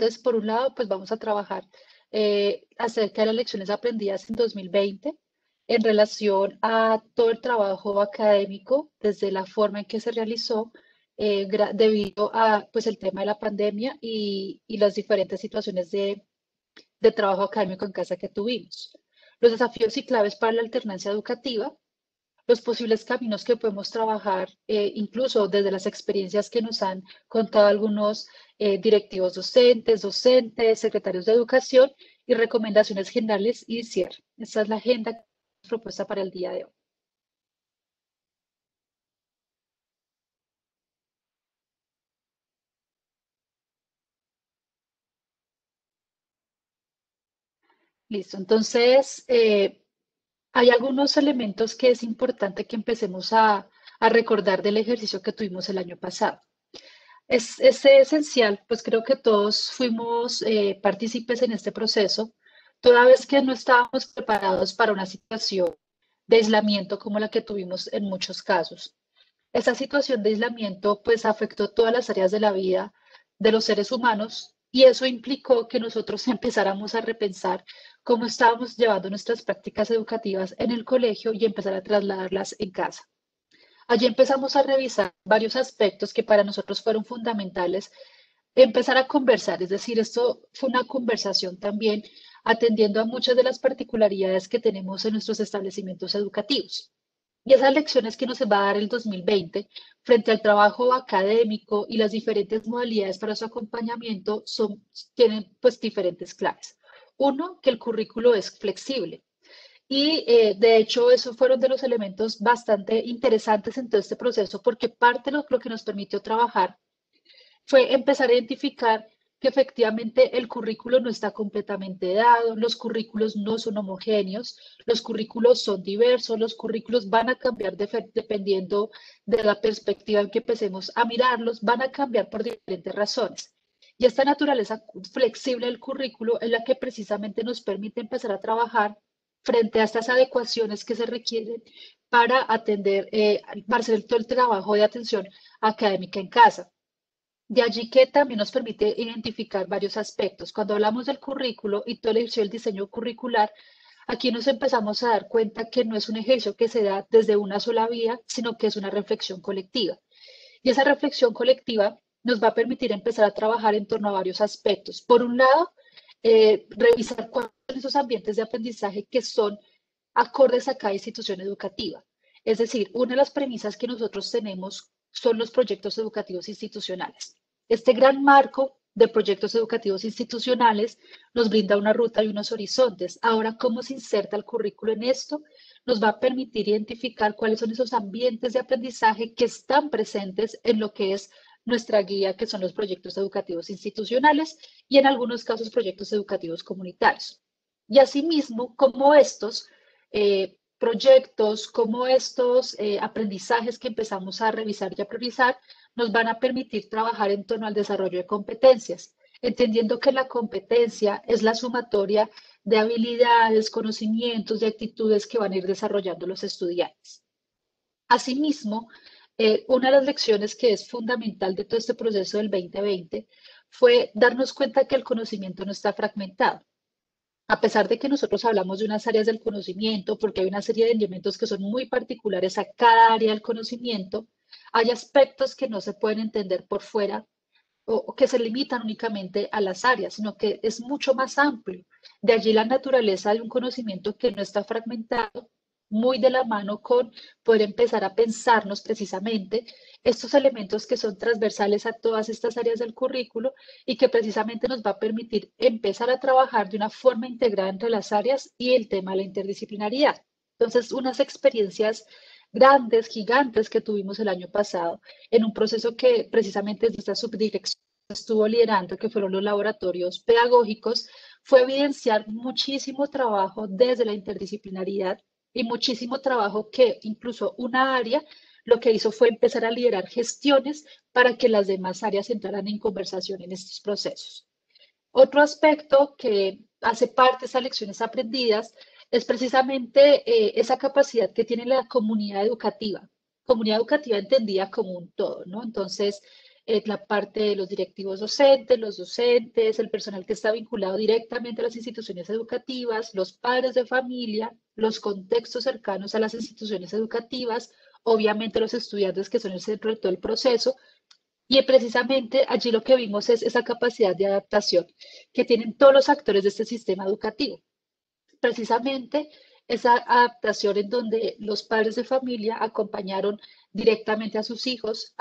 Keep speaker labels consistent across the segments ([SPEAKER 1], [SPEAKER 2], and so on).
[SPEAKER 1] Entonces, por un lado, pues vamos a trabajar acerca de las lecciones aprendidas en 2020 en relación a todo el trabajo académico, desde la forma en que se realizó, debido a pues, el tema de la pandemia y las diferentes situaciones de trabajo académico en casa que tuvimos. Los desafíos y claves para la alternancia educativa, los posibles caminos que podemos trabajar, incluso desde las experiencias que nos han contado algunos directivos docentes, secretarios de educación y recomendaciones generales y cierre. Esta es la agenda propuesta para el día de hoy. Listo, entonces hay algunos elementos que es importante que empecemos a recordar del ejercicio que tuvimos el año pasado. Es esencial, pues creo que todos fuimos partícipes en este proceso, toda vez que no estábamos preparados para una situación de aislamiento como la que tuvimos en muchos casos. Esa situación de aislamiento pues afectó todas las áreas de la vida de los seres humanos y eso implicó que nosotros empezáramos a repensar cómo estábamos llevando nuestras prácticas educativas en el colegio y empezar a trasladarlas en casa. Allí empezamos a revisar varios aspectos que para nosotros fueron fundamentales, empezar a conversar, es decir, esto fue una conversación también atendiendo a muchas de las particularidades que tenemos en nuestros establecimientos educativos. Y esas lecciones que nos va a dar el 2020 frente al trabajo académico y las diferentes modalidades para su acompañamiento tienen pues diferentes claves. Uno, que el currículo es flexible. Y de hecho, esos fueron de los elementos bastante interesantes en todo este proceso, porque parte de lo que nos permitió trabajar fue empezar a identificar que efectivamente el currículo no está completamente dado, los currículos no son homogéneos, los currículos son diversos, los currículos van a cambiar dependiendo de la perspectiva en que empecemos a mirarlos, van a cambiar por diferentes razones. Y esta naturaleza flexible del currículo es la que precisamente nos permite empezar a trabajar frente a estas adecuaciones que se requieren para atender, para hacer todo el trabajo de atención académica en casa. De allí que también nos permite identificar varios aspectos. Cuando hablamos del currículo y todo el ejercicio del diseño curricular, aquí nos empezamos a dar cuenta que no es un ejercicio que se da desde una sola vía, sino que es una reflexión colectiva. Y esa reflexión colectiva nos va a permitir empezar a trabajar en torno a varios aspectos. Por un lado, revisar cuáles son esos ambientes de aprendizaje que son acordes a cada institución educativa. Es decir, una de las premisas que nosotros tenemos son los proyectos educativos institucionales. Este gran marco de proyectos educativos institucionales nos brinda una ruta y unos horizontes. Ahora, ¿cómo se inserta el currículo en esto? Nos va a permitir identificar cuáles son esos ambientes de aprendizaje que están presentes en lo que es nuestra guía, que son los proyectos educativos institucionales y en algunos casos proyectos educativos comunitarios. Y asimismo, como estos proyectos, como estos aprendizajes que empezamos a revisar y a priorizar, nos van a permitir trabajar en torno al desarrollo de competencias, entendiendo que la competencia es la sumatoria de habilidades, conocimientos y actitudes que van a ir desarrollando los estudiantes. Asimismo, una de las lecciones que es fundamental de todo este proceso del 2020 fue darnos cuenta que el conocimiento no está fragmentado. A pesar de que nosotros hablamos de unas áreas del conocimiento, porque hay una serie de elementos que son muy particulares a cada área del conocimiento, hay aspectos que no se pueden entender por fuera o que se limitan únicamente a las áreas, sino que es mucho más amplio. De allí la naturaleza de un conocimiento que no está fragmentado, muy de la mano con poder empezar a pensarnos precisamente estos elementos que son transversales a todas estas áreas del currículo y que precisamente nos va a permitir empezar a trabajar de una forma integrada entre las áreas y el tema de la interdisciplinaridad. Entonces, unas experiencias grandes, gigantes que tuvimos el año pasado en un proceso que precisamente desde esta subdirección estuvo liderando, que fueron los laboratorios pedagógicos, fue evidenciar muchísimo trabajo desde la interdisciplinaridad y muchísimo trabajo que incluso una área lo que hizo fue empezar a liderar gestiones para que las demás áreas entraran en conversación en estos procesos. Otro aspecto que hace parte de esas lecciones aprendidas es precisamente esa capacidad que tiene la comunidad educativa entendida como un todo, ¿no? Entonces, la parte de los directivos docentes, los docentes, el personal que está vinculado directamente a las instituciones educativas, los padres de familia, los contextos cercanos a las instituciones educativas, obviamente los estudiantes que son el centro de todo el proceso. Y precisamente allí lo que vimos es esa capacidad de adaptación que tienen todos los actores de este sistema educativo. Precisamente esa adaptación en donde los padres de familia acompañaron directamente a sus hijos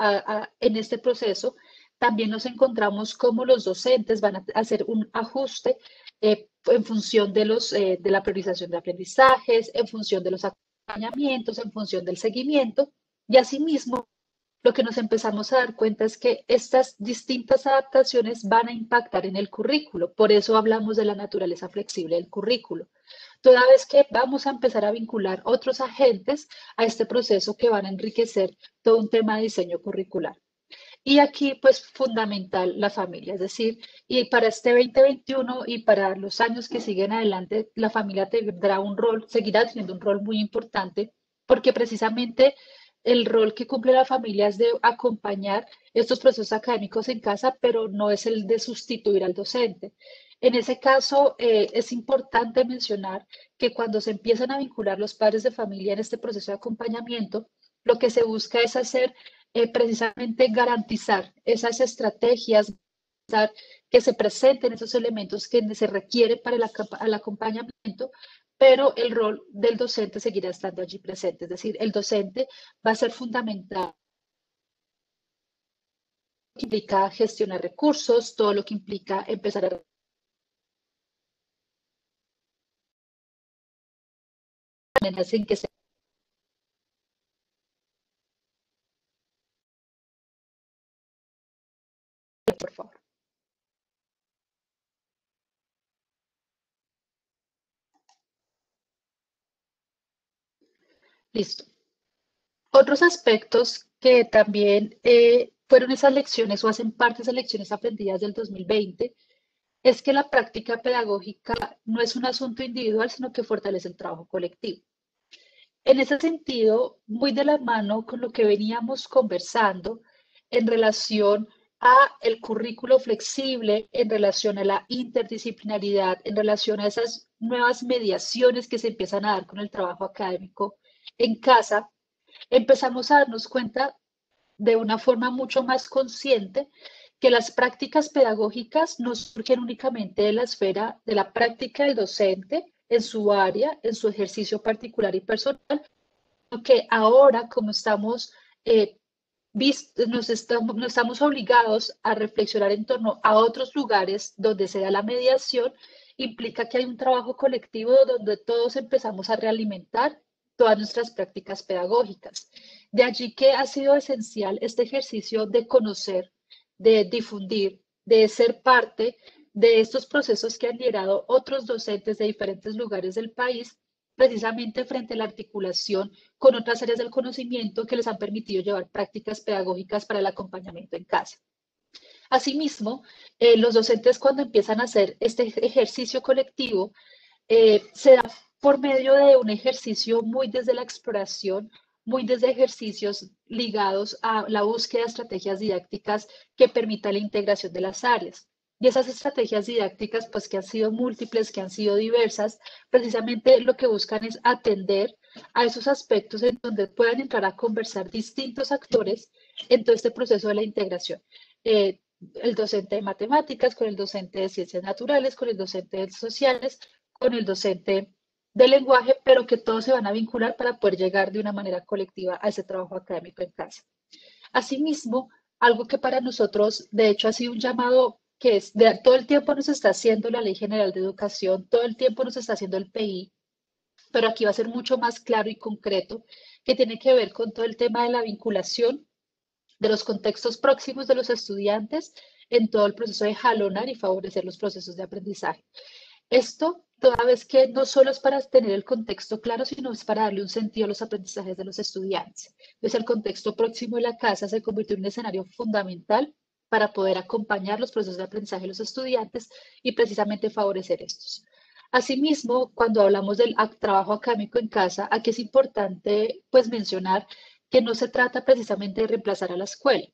[SPEAKER 1] en este proceso. También nos encontramos cómo los docentes van a hacer un ajuste en función de la priorización de aprendizajes, en función de los acompañamientos, en función del seguimiento. Y asimismo, lo que nos empezamos a dar cuenta es que estas distintas adaptaciones van a impactar en el currículo. Por eso hablamos de la naturaleza flexible del currículo. Toda vez que vamos a empezar a vincular otros agentes a este proceso que van a enriquecer todo un tema de diseño curricular. Y aquí, pues, fundamental la familia, es decir, y para este 2021 y para los años que siguen adelante, la familia tendrá un rol, seguirá teniendo un rol muy importante, porque precisamente el rol que cumple la familia es de acompañar estos procesos académicos en casa, pero no es el de sustituir al docente. En ese caso, es importante mencionar que cuando se empiezan a vincular los padres de familia en este proceso de acompañamiento, lo que se busca es hacer precisamente garantizar esas estrategias, que se presenten esos elementos que se requieren para el acompañamiento, pero el rol del docente seguirá estando allí presente. Es decir, el docente va a ser fundamental, que implica gestionar recursos, todo lo que implica empezar a en que se por favor. Listo. Otros aspectos que también fueron esas lecciones o hacen parte de esas lecciones aprendidas del 2020 es que la práctica pedagógica no es un asunto individual, sino que fortalece el trabajo colectivo. En ese sentido, muy de la mano con lo que veníamos conversando en relación a el currículo flexible, en relación a la interdisciplinaridad, en relación a esas nuevas mediaciones que se empiezan a dar con el trabajo académico en casa, empezamos a darnos cuenta de una forma mucho más consciente que las prácticas pedagógicas no surgen únicamente de la esfera de la práctica del docente en su área, en su ejercicio particular y personal, sino que ahora, como estamos, nos estamos obligados a reflexionar en torno a otros lugares donde se da la mediación, implica que hay un trabajo colectivo donde todos empezamos a realimentar todas nuestras prácticas pedagógicas. De allí que ha sido esencial este ejercicio de conocer, de difundir, de ser parte de estos procesos que han liderado otros docentes de diferentes lugares del país, precisamente frente a la articulación con otras áreas del conocimiento que les han permitido llevar prácticas pedagógicas para el acompañamiento en casa. Asimismo, los docentes cuando empiezan a hacer este ejercicio colectivo, se da por medio de un ejercicio muy desde la exploración, muy desde ejercicios ligados a la búsqueda de estrategias didácticas que permitan la integración de las áreas. Y esas estrategias didácticas, pues que han sido múltiples, que han sido diversas, precisamente lo que buscan es atender a esos aspectos en donde puedan entrar a conversar distintos actores en todo este proceso de la integración. El docente de matemáticas, con el docente de ciencias naturales, con el docente de sociales, con el docente de lenguaje, pero que todos se van a vincular para poder llegar de una manera colectiva a ese trabajo académico en casa. Asimismo, algo que para nosotros, de hecho, ha sido un llamado que es, todo el tiempo nos está haciendo la Ley General de Educación, todo el tiempo nos está haciendo el PI, pero aquí va a ser mucho más claro y concreto, que tiene que ver con todo el tema de la vinculación de los contextos próximos de los estudiantes en todo el proceso de jalonar y favorecer los procesos de aprendizaje. Esto, toda vez que no solo es para tener el contexto claro, sino es para darle un sentido a los aprendizajes de los estudiantes. Entonces, el contexto próximo de la casa se convirtió en un escenario fundamental para poder acompañar los procesos de aprendizaje de los estudiantes y precisamente favorecer estos. Asimismo, cuando hablamos del trabajo académico en casa, aquí es importante pues mencionar que no se trata precisamente de reemplazar a la escuela,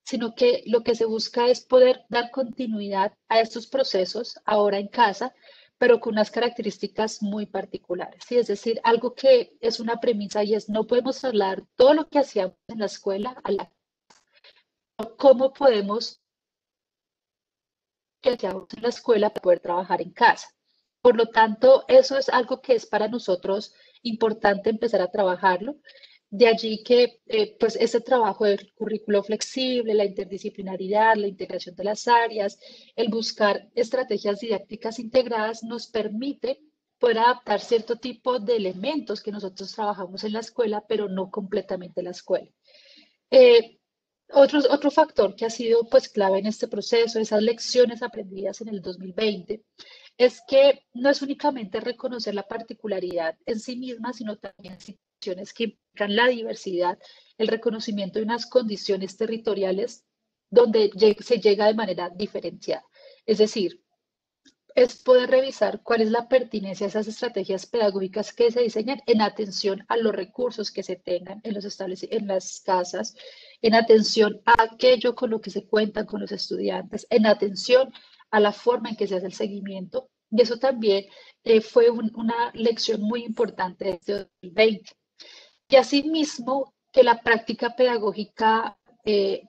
[SPEAKER 1] sino que lo que se busca es poder dar continuidad a estos procesos ahora en casa, pero con unas características muy particulares. ¿Sí? Es decir, algo que es una premisa y es no podemos hablar todo lo que hacíamos en la escuela a la cómo podemos que hacíamos en la escuela para poder trabajar en casa. Por lo tanto, eso es algo que es para nosotros importante empezar a trabajarlo. De allí que pues ese trabajo del currículo flexible, la interdisciplinaridad, la integración de las áreas, el buscar estrategias didácticas integradas nos permite poder adaptar cierto tipo de elementos que nosotros trabajamos en la escuela, pero no completamente la escuela. Eh, otro factor que ha sido pues clave en este proceso, esas lecciones aprendidas en el 2020, es que no es únicamente reconocer la particularidad en sí misma, sino también situaciones que implican la diversidad, el reconocimiento de unas condiciones territoriales donde se llega de manera diferenciada. Es decir, es poder revisar cuál es la pertinencia de esas estrategias pedagógicas que se diseñan en atención a los recursos que se tengan en, en las casas, en atención a aquello con lo que se cuentan con los estudiantes, en atención a la forma en que se hace el seguimiento. Y eso también fue una lección muy importante de este 2020. Y asimismo, que la práctica pedagógica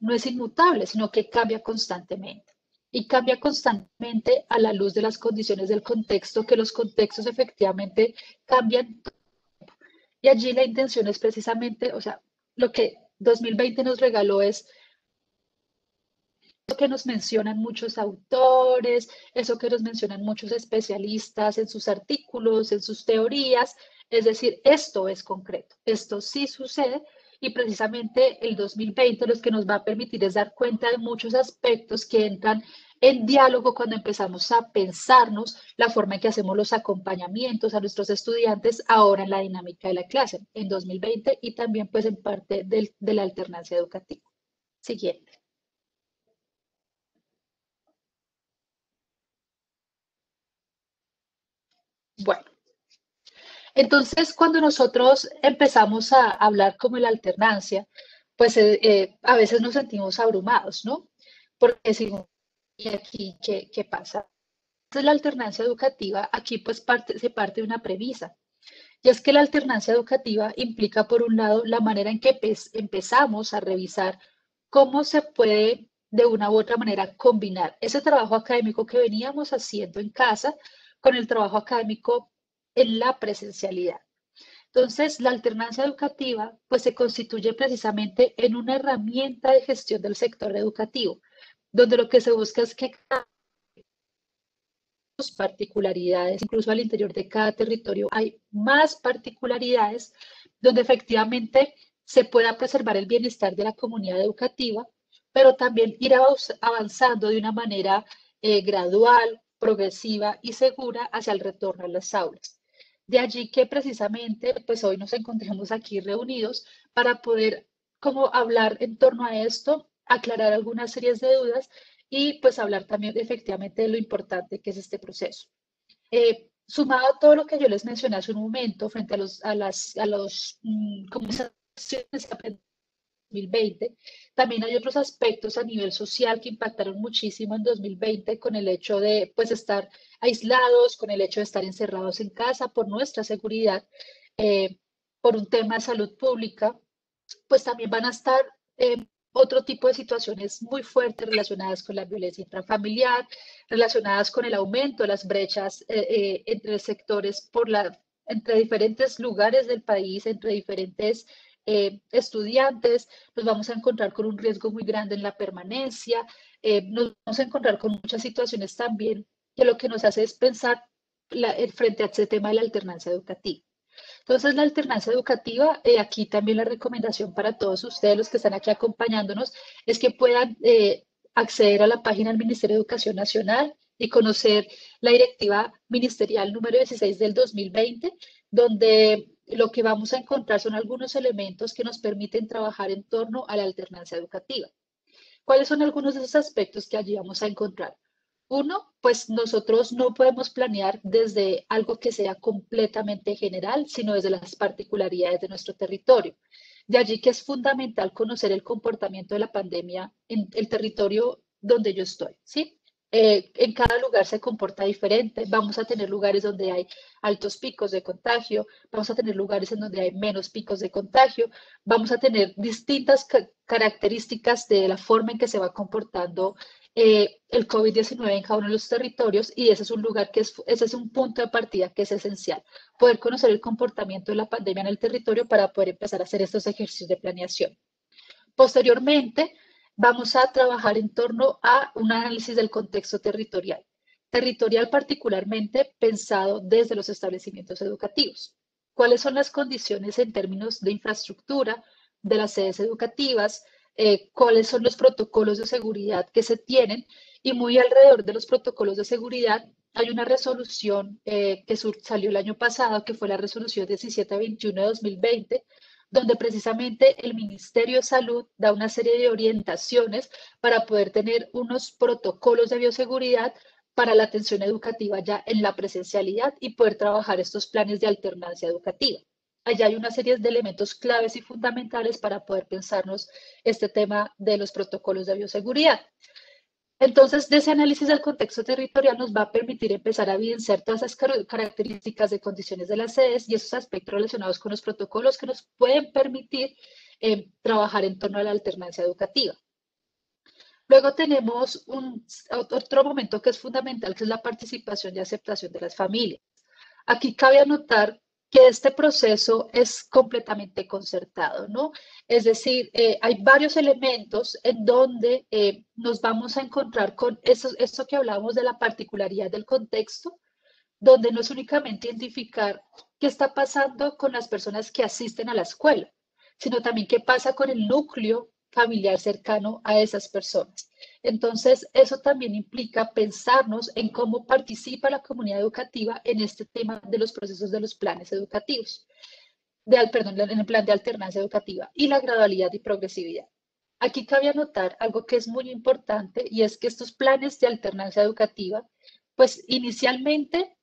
[SPEAKER 1] no es inmutable, sino que cambia constantemente. Y cambia constantemente a la luz de las condiciones del contexto, que los contextos efectivamente cambian. Y allí la intención es precisamente, o sea, lo que 2020 nos regaló es lo que nos mencionan muchos autores, eso que nos mencionan muchos especialistas en sus artículos, en sus teorías, es decir, esto es concreto, esto sí sucede y precisamente el 2020 lo que nos va a permitir es dar cuenta de muchos aspectos que entran en diálogo cuando empezamos a pensarnos la forma en que hacemos los acompañamientos a nuestros estudiantes ahora en la dinámica de la clase, en 2020 y también pues en parte de la alternancia educativa. Siguiente. Bueno. Entonces, cuando nosotros empezamos a hablar como de la alternancia, pues a veces nos sentimos abrumados, ¿no? Porque decimos, ¿y aquí qué pasa? Entonces, la alternancia educativa, aquí pues se parte de una premisa, y es que la alternancia educativa implica, por un lado, la manera en que empezamos a revisar cómo se puede, de una u otra manera, combinar ese trabajo académico que veníamos haciendo en casa con el trabajo académico en la presencialidad. Entonces, la alternancia educativa pues se constituye precisamente en una herramienta de gestión del sector educativo, donde lo que se busca es que cada sus particularidades, incluso al interior de cada territorio hay más particularidades donde efectivamente se pueda preservar el bienestar de la comunidad educativa, pero también ir avanzando de una manera gradual, progresiva y segura hacia el retorno a las aulas. De allí que precisamente, pues hoy nos encontramos aquí reunidos para poder como hablar en torno a esto, aclarar algunas series de dudas y pues hablar también efectivamente de lo importante que es este proceso. Sumado a todo lo que yo les mencioné hace un momento frente a los conversaciones que aprendí en 2020, también hay otros aspectos a nivel social que impactaron muchísimo en 2020 con el hecho de pues estar aislados, con el hecho de estar encerrados en casa por nuestra seguridad, eh, por un tema de salud pública, pues también van a estar otro tipo de situaciones muy fuertes relacionadas con la violencia intrafamiliar, relacionadas con el aumento de las brechas entre sectores entre diferentes lugares del país, entre diferentes estudiantes, nos vamos a encontrar con un riesgo muy grande en la permanencia, nos vamos a encontrar con muchas situaciones también que lo que nos hace es pensar frente a este tema de la alternancia educativa. Entonces, la alternancia educativa, aquí también la recomendación para todos ustedes, los que están aquí acompañándonos, es que puedan acceder a la página del Ministerio de Educación Nacional y conocer la directiva ministerial número 16 del 2020, donde lo que vamos a encontrar son algunos elementos que nos permiten trabajar en torno a la alternancia educativa. ¿Cuáles son algunos de esos aspectos que allí vamos a encontrar? Uno, pues nosotros no podemos planear desde algo que sea completamente general, sino desde las particularidades de nuestro territorio. De allí que es fundamental conocer el comportamiento de la pandemia en el territorio donde yo estoy, ¿sí? En cada lugar se comporta diferente. Vamos a tener lugares donde hay altos picos de contagio, vamos a tener lugares en donde hay menos picos de contagio, vamos a tener distintas características de la forma en que se va comportando el COVID-19 en cada uno de los territorios y ese es un lugar ese es un punto de partida que es esencial, poder conocer el comportamiento de la pandemia en el territorio para poder empezar a hacer estos ejercicios de planeación. Posteriormente, vamos a trabajar en torno a un análisis del contexto territorial. Territorial particularmente pensado desde los establecimientos educativos. ¿Cuáles son las condiciones en términos de infraestructura de las sedes educativas? ¿Cuáles son los protocolos de seguridad que se tienen? Y muy alrededor de los protocolos de seguridad hay una resolución que salió el año pasado, que fue la resolución 1721 de 2020, donde precisamente el Ministerio de Salud da una serie de orientaciones para poder tener unos protocolos de bioseguridad para la atención educativa ya en la presencialidad y poder trabajar estos planes de alternancia educativa. Allá hay una serie de elementos claves y fundamentales para poder pensarnos este tema de los protocolos de bioseguridad. Entonces, de ese análisis del contexto territorial nos va a permitir empezar a evidenciar todas esas características de condiciones de las sedes y esos aspectos relacionados con los protocolos que nos pueden permitir trabajar en torno a la alternancia educativa. Luego tenemos otro momento que es fundamental, que es la participación y aceptación de las familias. Aquí cabe anotar que este proceso es completamente concertado, ¿no? Es decir, hay varios elementos en donde nos vamos a encontrar con esto que hablábamos de la particularidad del contexto, donde no es únicamente identificar qué está pasando con las personas que asisten a la escuela, sino también qué pasa con el núcleo familiar cercano a esas personas. Entonces, eso también implica pensarnos en cómo participa la comunidad educativa en este tema de los procesos de los planes educativos, perdón, en el plan de alternancia educativa y la gradualidad y progresividad. Aquí cabe anotar algo que es muy importante y es que estos planes de alternancia educativa, pues inicialmente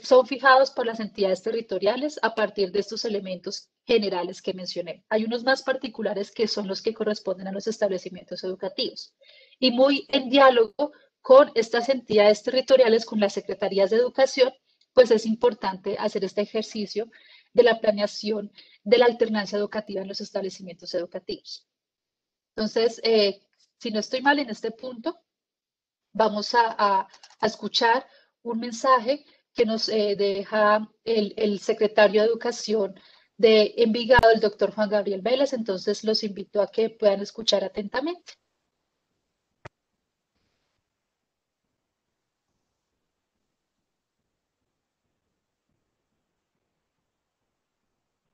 [SPEAKER 1] son fijados por las entidades territoriales a partir de estos elementos generales que mencioné. Hay unos más particulares que son los que corresponden a los establecimientos educativos. Y muy en diálogo con estas entidades territoriales, con las secretarías de educación, pues es importante hacer este ejercicio de la planeación de la alternancia educativa en los establecimientos educativos. Entonces, si no estoy mal en este punto, vamos a escuchar un mensaje que nos deja el secretario de Educación de Envigado, el doctor Juan Gabriel Vélez. Entonces, los invito a que puedan escuchar atentamente.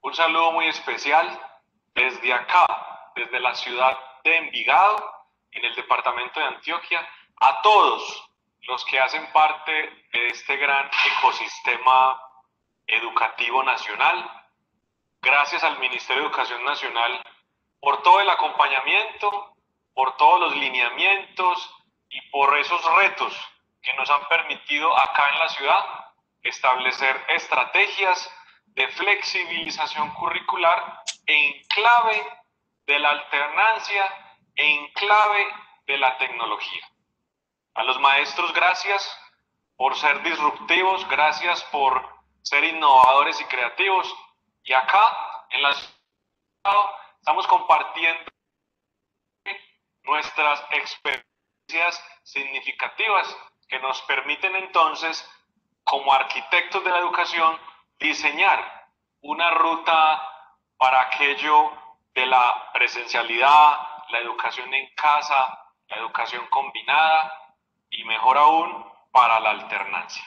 [SPEAKER 2] Un saludo muy especial desde acá, desde la ciudad de Envigado, en el departamento de Antioquia, a todos los que hacen parte de este gran ecosistema educativo nacional. Gracias al Ministerio de Educación Nacional por todo el acompañamiento, por todos los lineamientos y por esos retos que nos han permitido acá en la ciudad establecer estrategias de flexibilización curricular en clave de la alternancia, en clave de la tecnología. A los maestros, gracias por ser disruptivos, gracias por ser innovadores y creativos. Y acá, en la ciudad, estamos compartiendo nuestras experiencias significativas que nos permiten entonces, como arquitectos de la educación, diseñar una ruta para aquello de la presencialidad, la educación en casa, la educación combinada y mejor aún para la alternancia.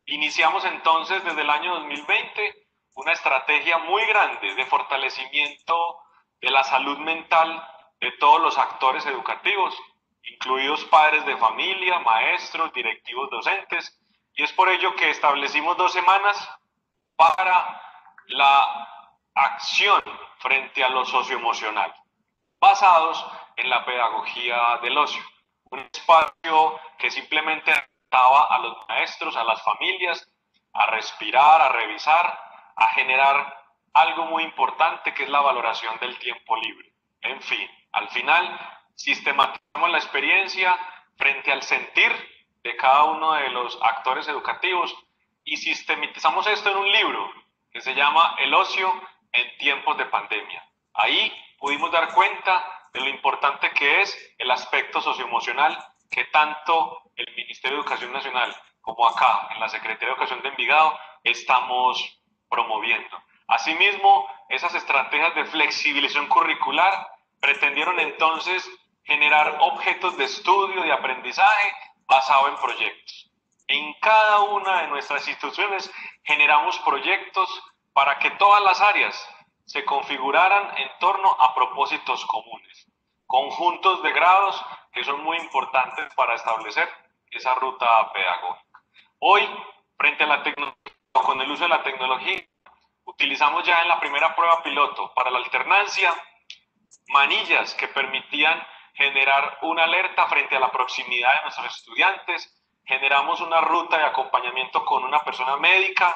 [SPEAKER 2] Iniciamos entonces desde el año 2020 una estrategia muy grande de fortalecimiento de la salud mental de todos los actores educativos, incluidos padres de familia, maestros, directivos docentes, y es por ello que establecimos 2 semanas para la acción frente a lo socioemocional, basados en la pedagogía del ocio. Un espacio que simplemente invitaba a los maestros, a las familias, a respirar, a revisar, a generar algo muy importante que es la valoración del tiempo libre. En fin, al final sistematizamos la experiencia frente al sentir de cada uno de los actores educativos y sistematizamos esto en un libro que se llama El ocio en tiempos de pandemia. Ahí pudimos dar cuenta de lo importante que es el aspecto socioemocional que tanto el Ministerio de Educación Nacional como acá en la Secretaría de Educación de Envigado estamos promoviendo. Asimismo, esas estrategias de flexibilización curricular pretendieron entonces generar objetos de estudio, de aprendizaje basado en proyectos. En cada una de nuestras instituciones generamos proyectos para que todas las áreas se configuraran en torno a propósitos comunes, conjuntos de grados que son muy importantes para establecer esa ruta pedagógica. Hoy, frente a la tecnología, con el uso de la tecnología, utilizamos ya en la primera prueba piloto para la alternancia manillas que permitían generar una alerta frente a la proximidad de nuestros estudiantes. Generamos una ruta de acompañamiento con una persona médica,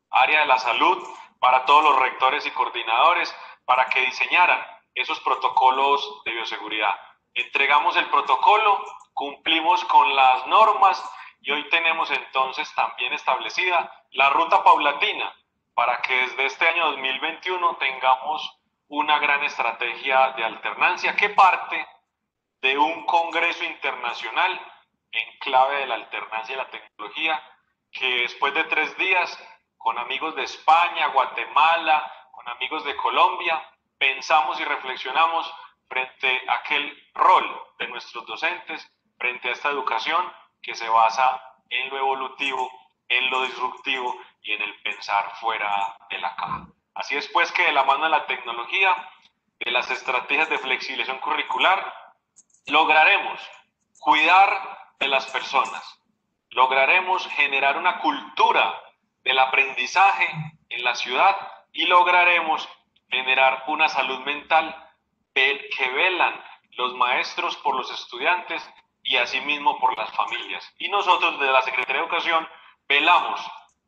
[SPEAKER 2] área de la salud, para todos los rectores y coordinadores, para que diseñaran esos protocolos de bioseguridad. Entregamos el protocolo, cumplimos con las normas y hoy tenemos entonces también establecida la ruta paulatina para que desde este año 2021 tengamos una gran estrategia de alternancia que parte de un congreso internacional en clave de la alternancia y la tecnología, que después de 3 días, con amigos de España, Guatemala, con amigos de Colombia, pensamos y reflexionamos frente a aquel rol de nuestros docentes, frente a esta educación que se basa en lo evolutivo, en lo disruptivo y en el pensar fuera de la caja. Así es pues que de la mano de la tecnología, de las estrategias de flexibilización curricular, lograremos cuidar de las personas, lograremos generar una cultura del aprendizaje en la ciudad y lograremos generar una salud mental que velan los maestros por los estudiantes y asimismo por las familias. Y nosotros desde la Secretaría de Educación velamos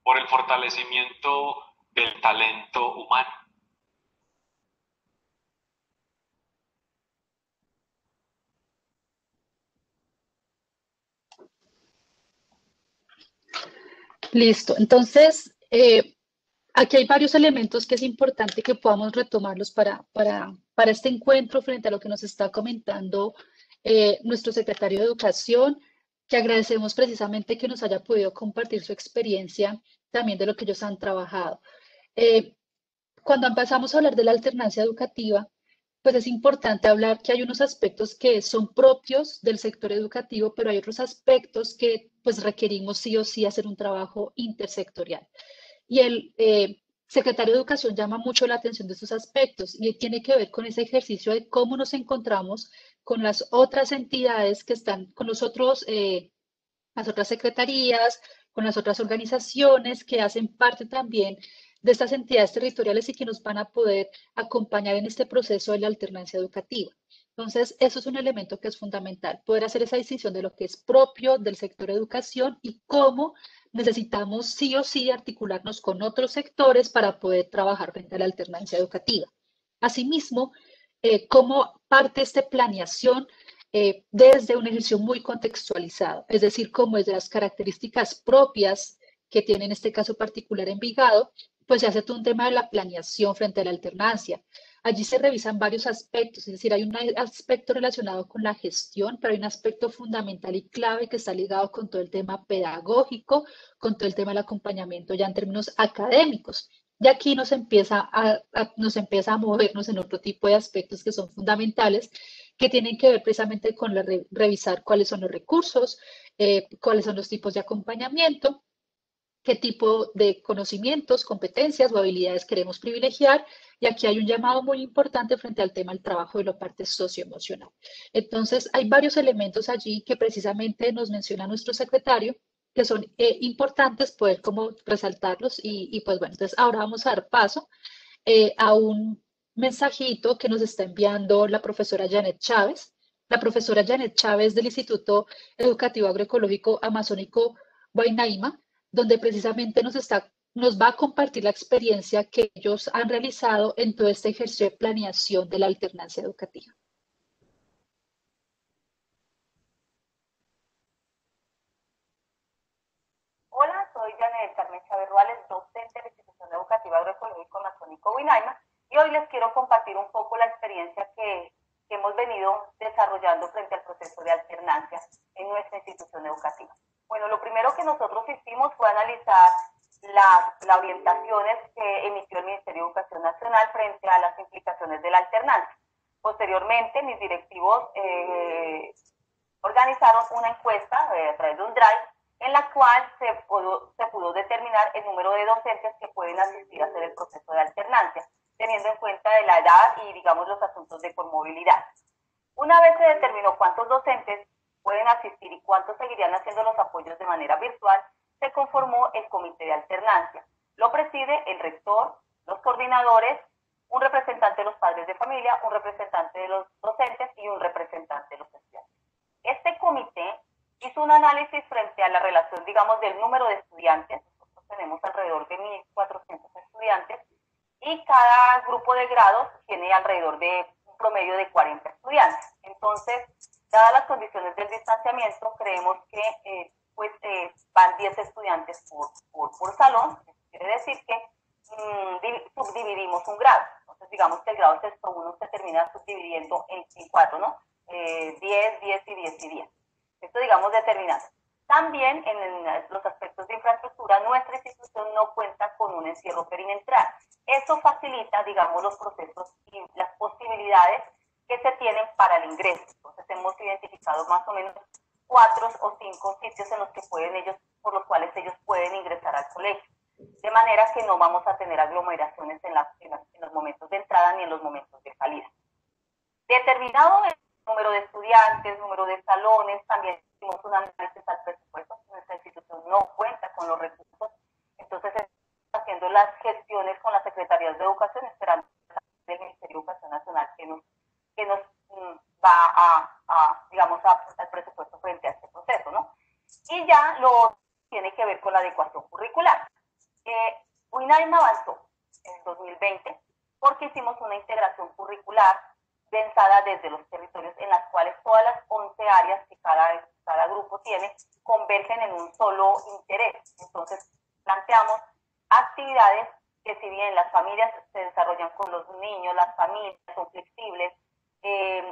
[SPEAKER 2] por el fortalecimiento del talento humano.
[SPEAKER 1] Listo. Entonces, aquí hay varios elementos que es importante que podamos retomarlos para este encuentro frente a lo que nos está comentando nuestro secretario de Educación, que agradecemos precisamente que nos haya podido compartir su experiencia también de lo que ellos han trabajado. Cuando empezamos a hablar de la alternancia educativa, pues es importante hablar que hay unos aspectos que son propios del sector educativo, pero hay otros aspectos que pues requerimos sí o sí hacer un trabajo intersectorial. Y el secretario de Educación llama mucho la atención de estos aspectos y tiene que ver con ese ejercicio de cómo nos encontramos con las otras entidades que están con nosotros, las otras secretarías, con las otras organizaciones que hacen parte también de estas entidades territoriales y que nos van a poder acompañar en este proceso de la alternancia educativa. Entonces, eso es un elemento que es fundamental, poder hacer esa distinción de lo que es propio del sector educación y cómo necesitamos sí o sí articularnos con otros sectores para poder trabajar frente a la alternancia educativa. Asimismo, cómo parte esta planeación desde un ejercicio muy contextualizado, es decir, cómo desde las características propias que tiene en este caso particular Envigado, pues se hace todo un tema de la planeación frente a la alternancia. Allí se revisan varios aspectos, es decir, hay un aspecto relacionado con la gestión, pero hay un aspecto fundamental y clave que está ligado con todo el tema pedagógico, con todo el tema del acompañamiento ya en términos académicos. Y aquí nos empieza a movernos en otro tipo de aspectos que son fundamentales, que tienen que ver precisamente con revisar cuáles son los recursos, cuáles son los tipos de acompañamiento, qué tipo de conocimientos, competencias o habilidades queremos privilegiar. Y aquí hay un llamado muy importante frente al tema del trabajo de la parte socioemocional. Entonces, hay varios elementos allí que precisamente nos menciona nuestro secretario, que son importantes poder como resaltarlos. Y pues bueno, entonces ahora vamos a dar paso a un mensajito que nos está enviando la profesora Janet Chávez. La profesora Janet Chávez del Instituto Educativo Agroecológico Amazónico Guainaima, donde precisamente nos está nos va a compartir la experiencia que ellos han realizado en todo este ejercicio de planeación de la alternancia educativa.
[SPEAKER 3] Hola, soy Janet Carmen Chávez Ruales, docente de la Institución Educativa Agroecológico Amazónico Huinaima, y hoy les quiero compartir un poco la experiencia que hemos venido desarrollando frente al proceso de alternancia en nuestra institución educativa. Bueno, lo primero que nosotros hicimos fue analizar las orientaciones que emitió el Ministerio de Educación Nacional frente a las implicaciones de la alternancia. Posteriormente, mis directivos organizaron una encuesta a través de un drive en la cual se pudo determinar el número de docentes que pueden asistir a hacer el proceso de alternancia, teniendo en cuenta de la edad y, digamos, los asuntos de comorbilidad. Una vez se determinó cuántos docentes pueden asistir y cuántos seguirían haciendo los apoyos de manera virtual, se conformó el comité de alternancia. Lo preside el rector, los coordinadores, un representante de los padres de familia, un representante de los docentes y un representante de los estudiantes. Este comité hizo un análisis frente a la relación, digamos, del número de estudiantes. Nosotros tenemos alrededor de 1.400 estudiantes y cada grupo de grados tiene alrededor de un promedio de 40 estudiantes. Entonces, dadas las condiciones del distanciamiento, creemos que van 10 estudiantes por salón. Quiere decir que subdividimos un grado. Entonces, digamos que el grado sexto 1 se termina subdividiendo en 4, ¿no? 10, 10 y 10 y 10. Esto, digamos, determinado. También en los aspectos de infraestructura, nuestra institución no cuenta con un encierro perimetral. Eso facilita, digamos, los procesos y las posibilidades que se tienen para el ingreso. Entonces, hemos identificado más o menos 4 o 5 sitios en los que por los cuales ellos pueden ingresar al colegio. De manera que no vamos a tener aglomeraciones en los momentos de entrada ni en los momentos de salida. Determinado el número de estudiantes, número de salones, también hicimos un análisis al presupuesto. Nuestra institución no cuenta con los recursos, entonces estamos haciendo las gestiones con las secretarías de educación, esperando del Ministerio de Educación Nacional que nos va digamos, al presupuesto frente a este proceso, ¿no? Y ya lo tiene que ver con la adecuación curricular. Huinaima avanzó en 2020 porque hicimos una integración curricular pensada desde los territorios en las cuales todas las 11 áreas que cada grupo tiene convergen en un solo interés. Entonces, planteamos actividades que, si bien las familias se desarrollan con los niños, las familias son flexibles,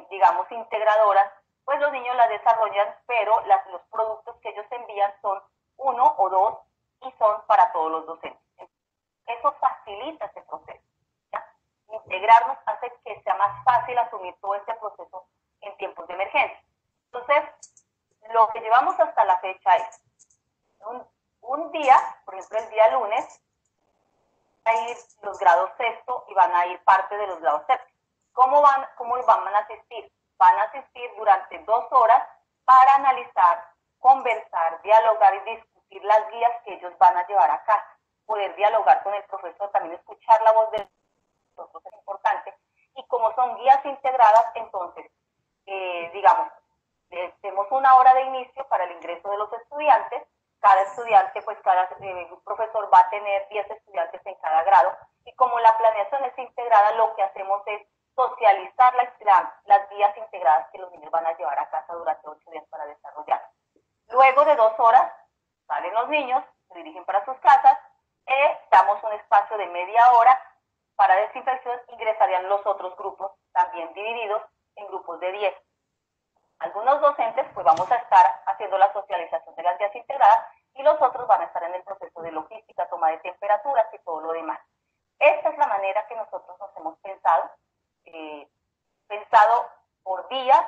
[SPEAKER 3] digamos, integradoras, pues los niños las desarrollan, pero los productos que ellos envían son 1 o 2 y son para todos los docentes. Eso facilita ese proceso. Integrarnos hace que sea más fácil asumir todo este proceso en tiempos de emergencia. Entonces, lo que llevamos hasta la fecha es un día, por ejemplo, el día lunes, van a ir los grados sexto y van a ir parte de los grados séptimos. ¿Cómo van a asistir? Van a asistir durante 2 horas para analizar, conversar, dialogar y discutir las guías que ellos van a llevar a casa. Poder dialogar con el profesor, también escuchar la voz del nosotros es importante, y como son guías integradas, entonces, digamos, tenemos 1 hora de inicio para el ingreso de los estudiantes. Cada estudiante, pues cada profesor va a tener 10 estudiantes en cada grado, y como la planeación es integrada, lo que hacemos es socializar las guías integradas que los niños van a llevar a casa durante 8 días para desarrollar. Luego de 2 horas, salen los niños, se dirigen para sus casas, damos un espacio de media hora para desinfección. Ingresarían los otros grupos, también divididos en grupos de 10. Algunos docentes, pues vamos a estar haciendo la socialización de las guías integradas, y los otros van a estar en el proceso de logística, toma de temperaturas y todo lo demás. Esta es la manera que nosotros nos hemos pensado por días,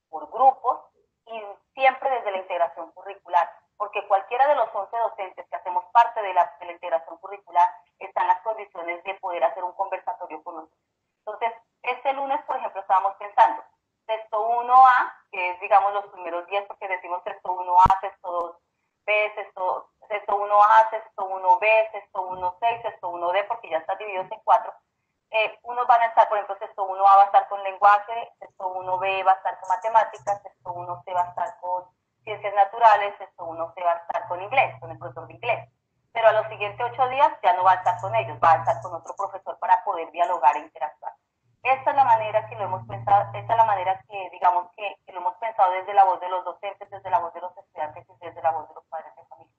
[SPEAKER 3] por grupos, y siempre desde la integración curricular, porque cualquiera de los 11 docentes que hacemos parte de la integración curricular está en las condiciones de poder hacer un conversatorio con nosotros. Entonces, este lunes, por ejemplo, estábamos pensando sexto 1A, que es, digamos, los primeros 10, porque decimos sexto 1A, sexto 2B, sexto 1A, sexto 1B, sexto 1C, sexto 1D, porque ya están divididos en 4. Unos van a estar, por ejemplo, sexto 1A va a estar con lenguaje, sexto 1B va a estar con matemáticas, sexto 1C va a estar con ciencias naturales, sexto 1C va a estar con inglés, con el profesor de inglés. pero a los siguientes 8 días ya no va a estar con ellos, va a estar con otro profesor para poder dialogar e interactuar. Esta es la manera que lo hemos pensado, esta es la manera que, digamos, que lo hemos pensado desde la voz de los docentes, desde la voz de los estudiantes y desde la voz de los padres de familia.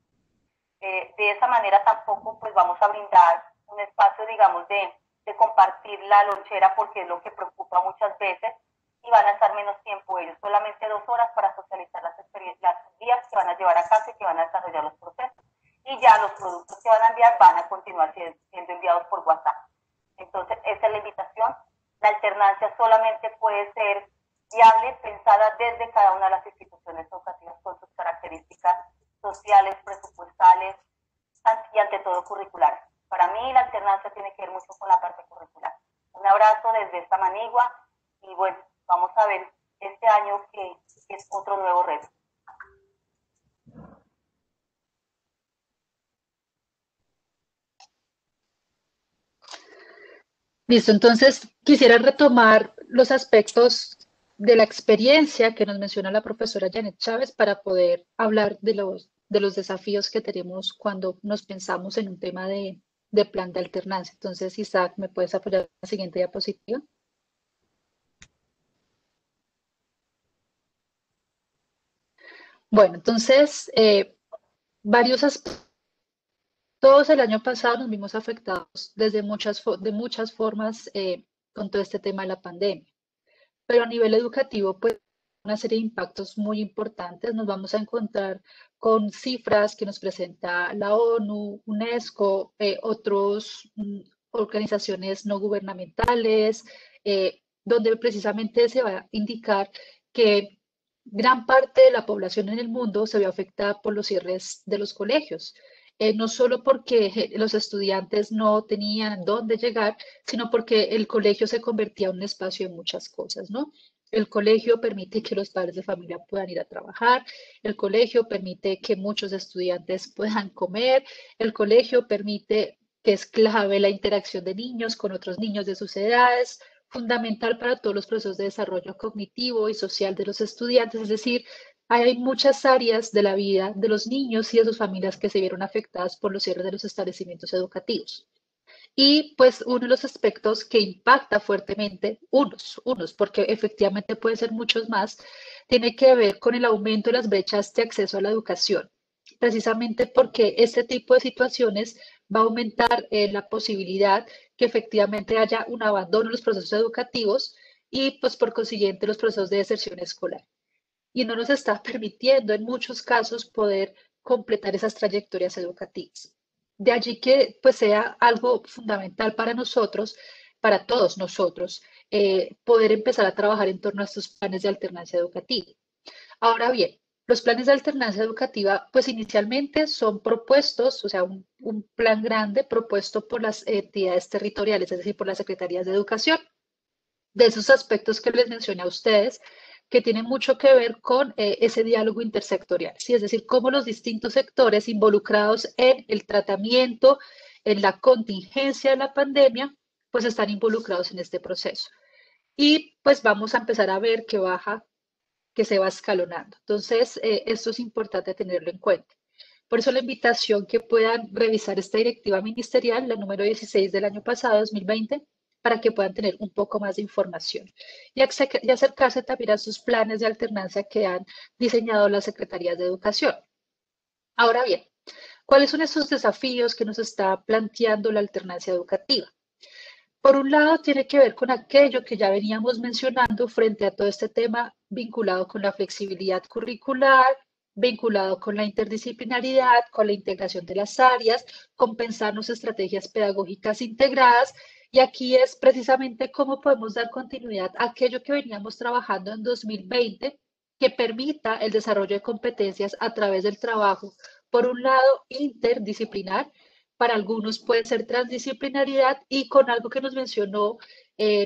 [SPEAKER 3] De esa manera tampoco pues vamos a brindar un espacio, digamos, de compartir la lonchera, porque es lo que preocupa muchas veces, y van a estar menos tiempo ellos, solamente 2 horas para socializar las experiencias, las guías que van a llevar a casa y que van a desarrollar los procesos. Y ya los productos que van a enviar van a continuar siendo enviados por WhatsApp. Entonces, esa es la invitación. La alternancia solamente puede ser viable, pensada desde cada una de las instituciones educativas con sus características sociales, presupuestales y ante todo curriculares. Para mí la alternancia tiene que ver mucho con la parte curricular. Un abrazo desde esta Manigua y bueno, vamos a ver este año que es otro nuevo reto.
[SPEAKER 1] Listo, entonces quisiera retomar los aspectos de la experiencia que nos menciona la profesora Janet Chávez para poder hablar de los desafíos que tenemos cuando nos pensamos en un tema de plan de alternancia. Entonces, Isaac, ¿me puedes apoyar en la siguiente diapositiva? Bueno, entonces, varios aspectos. Todos el año pasado nos vimos afectados de muchas formas con todo este tema de la pandemia. Pero a nivel educativo, pues, una serie de impactos muy importantes. Nos vamos a encontrar con cifras que nos presenta la ONU, UNESCO, otras organizaciones no gubernamentales, donde precisamente se va a indicar que gran parte de la población en el mundo se ve afectada por los cierres de los colegios. No solo porque los estudiantes no tenían dónde llegar, sino porque el colegio se convertía en un espacio de muchas cosas, ¿no? El colegio permite que los padres de familia puedan ir a trabajar, el colegio permite que muchos estudiantes puedan comer, el colegio permite que es clave la interacción de niños con otros niños de sus edades, fundamental para todos los procesos de desarrollo cognitivo y social de los estudiantes, es decir, hay muchas áreas de la vida de los niños y de sus familias que se vieron afectadas por los cierres de los establecimientos educativos. Y pues uno de los aspectos que impacta fuertemente, porque efectivamente puede ser muchos más, tiene que ver con el aumento de las brechas de acceso a la educación, precisamente porque este tipo de situaciones va a aumentar la posibilidad que efectivamente haya un abandono en los procesos educativos y pues por consiguiente los procesos de deserción escolar y no nos está permitiendo en muchos casos poder completar esas trayectorias educativas. De allí que pues sea algo fundamental para nosotros, para todos nosotros, poder empezar a trabajar en torno a estos planes de alternancia educativa. Ahora bien, los planes de alternancia educativa, pues inicialmente son propuestos, o sea, un plan grande propuesto por las entidades territoriales, es decir, por las secretarías de educación. De esos aspectos que les mencioné a ustedes, que tienen mucho que ver con ese diálogo intersectorial, ¿sí? Es decir, cómo los distintos sectores involucrados en el tratamiento, en la contingencia de la pandemia, pues están involucrados en este proceso. Y pues vamos a empezar a ver que se va escalonando. Entonces, esto es importante tenerlo en cuenta. Por eso la invitación que puedan revisar esta directiva ministerial, la número 16 del año pasado, 2020, para que puedan tener un poco más de información y acercarse también a sus planes de alternancia que han diseñado las secretarías de educación. Ahora bien, ¿cuáles son esos desafíos que nos está planteando la alternancia educativa? Por un lado, tiene que ver con aquello que ya veníamos mencionando frente a todo este tema vinculado con la flexibilidad curricular, vinculado con la interdisciplinaridad, con la integración de las áreas, con pensarnos estrategias pedagógicas integradas. Y aquí es precisamente cómo podemos dar continuidad a aquello que veníamos trabajando en 2020, que permita el desarrollo de competencias a través del trabajo, por un lado, interdisciplinar, para algunos puede ser transdisciplinaridad y con algo que nos mencionó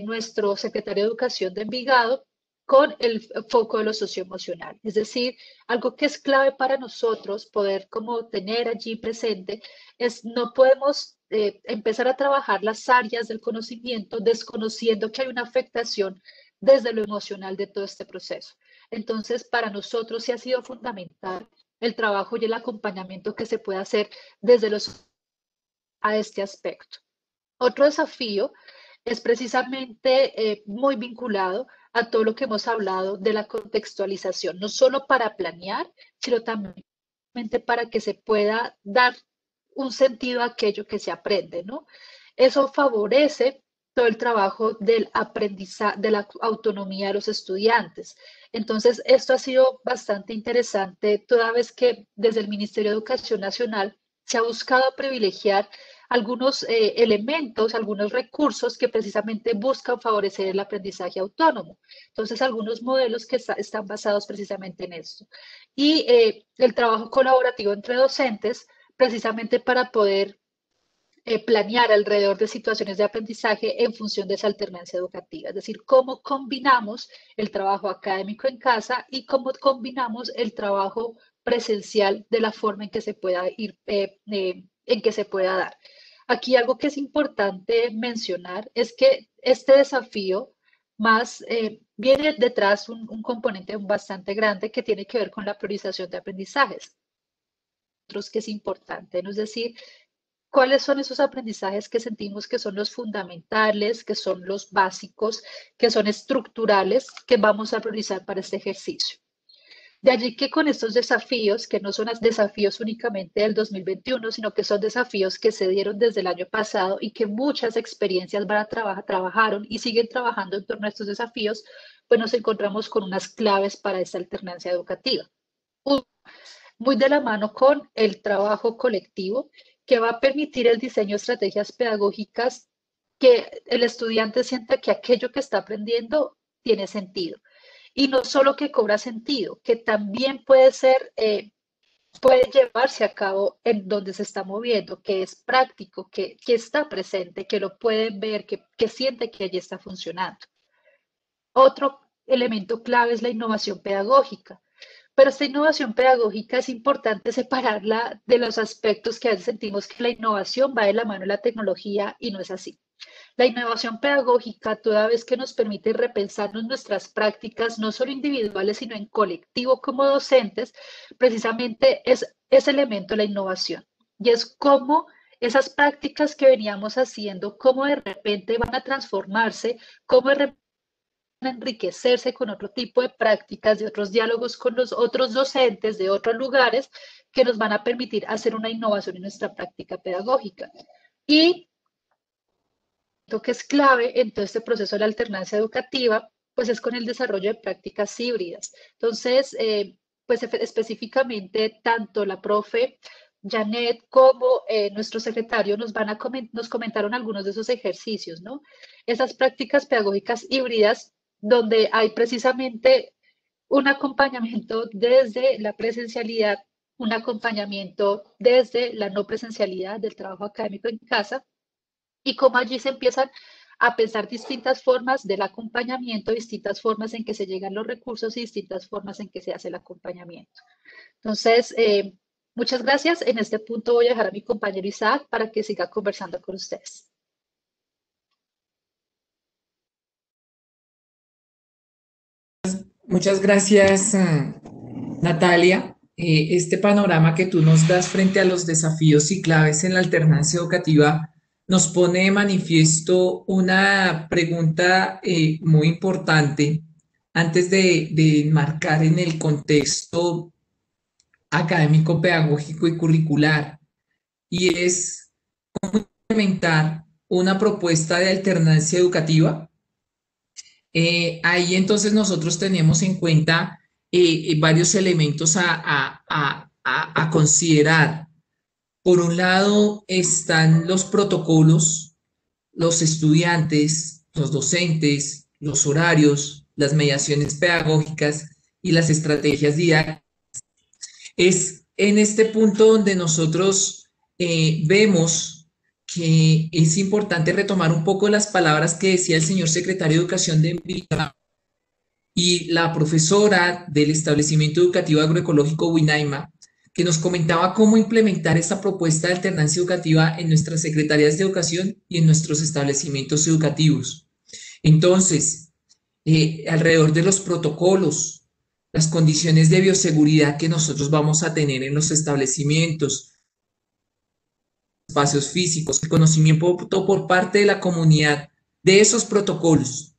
[SPEAKER 1] nuestro secretario de Educación de Envigado, con el foco de lo socioemocional. Es decir, algo que es clave para nosotros poder como tener allí presente es no podemos empezar a trabajar las áreas del conocimiento desconociendo que hay una afectación desde lo emocional de todo este proceso. Entonces, para nosotros sí ha sido fundamental el trabajo y el acompañamiento que se puede hacer desde los a este aspecto. Otro desafío es precisamente muy vinculado a todo lo que hemos hablado de la contextualización, no solo para planear, sino también para que se pueda dar un sentido a aquello que se aprende, ¿no? Eso favorece todo el trabajo del aprendizaje, de la autonomía de los estudiantes. Entonces, esto ha sido bastante interesante, toda vez que desde el Ministerio de Educación Nacional se ha buscado privilegiar algunos elementos, algunos recursos que precisamente buscan favorecer el aprendizaje autónomo. Entonces, algunos modelos que están basados precisamente en esto. Y el trabajo colaborativo entre docentes, precisamente para poder planear alrededor de situaciones de aprendizaje en función de esa alternancia educativa, es decir, cómo combinamos el trabajo académico en casa y cómo combinamos el trabajo presencial de la forma en que se pueda en que se pueda dar. Aquí algo que es importante mencionar es que este desafío más viene detrás un componente bastante grande que tiene que ver con la priorización de aprendizajes. Otros que es importante, ¿no? Es decir, ¿cuáles son esos aprendizajes que sentimos que son los fundamentales, que son los básicos, que son estructurales, que vamos a priorizar para este ejercicio? De allí que con estos desafíos, que no son desafíos únicamente del 2021, sino que son desafíos que se dieron desde el año pasado y que muchas experiencias trabajaron y siguen trabajando en torno a estos desafíos, pues nos encontramos con unas claves para esta alternancia educativa. Muy de la mano con el trabajo colectivo, que va a permitir el diseño de estrategias pedagógicas que el estudiante sienta que aquello que está aprendiendo tiene sentido. Y no solo que cobra sentido, que también puede ser, puede llevarse a cabo en donde se está moviendo, que es práctico, que está presente, que lo pueden ver, que siente que allí está funcionando. Otro elemento clave es la innovación pedagógica. Pero esta innovación pedagógica es importante separarla de los aspectos que a veces sentimos que la innovación va de la mano de la tecnología y no es así. La innovación pedagógica, toda vez que nos permite repensarnos nuestras prácticas, no solo individuales, sino en colectivo como docentes, precisamente es ese elemento de la innovación. Y es cómo esas prácticas que veníamos haciendo, cómo de repente van a transformarse, cómo de repente enriquecerse con otro tipo de prácticas, de otros diálogos con los otros docentes de otros lugares que nos van a permitir hacer una innovación en nuestra práctica pedagógica. Y lo que es clave en todo este proceso de la alternancia educativa, pues es con el desarrollo de prácticas híbridas. Entonces, pues específicamente tanto la profe Janet como nuestro secretario nos comentaron algunos de esos ejercicios, ¿no? Esas prácticas pedagógicas híbridas donde hay precisamente un acompañamiento desde la presencialidad, un acompañamiento desde la no presencialidad del trabajo académico en casa, y cómo allí se empiezan a pensar distintas formas del acompañamiento, distintas formas en que se llegan los recursos y distintas formas en que se hace el acompañamiento. Entonces, muchas gracias. En este punto voy a dejar a mi compañero Isaac para que siga conversando con ustedes.
[SPEAKER 4] Muchas gracias, Natalia. Este panorama que tú nos das frente a los desafíos y claves en la alternancia educativa nos pone de manifiesto una pregunta muy importante antes de enmarcar en el contexto académico, pedagógico y curricular, y es cómo implementar una propuesta de alternancia educativa. Ahí entonces nosotros tenemos en cuenta varios elementos a considerar. Por un lado están los protocolos, los estudiantes, los docentes, los horarios, las mediaciones pedagógicas y las estrategias didácticas. Es en este punto donde nosotros vemos que es importante retomar un poco las palabras que decía el señor secretario de Educación de Envigado y la profesora del establecimiento educativo agroecológico Winaima, que nos comentaba cómo implementar esta propuesta de alternancia educativa en nuestras secretarías de educación y en nuestros establecimientos educativos. Entonces, alrededor de los protocolos, las condiciones de bioseguridad que nosotros vamos a tener en los establecimientos, espacios físicos, el conocimiento por parte de la comunidad de esos protocolos.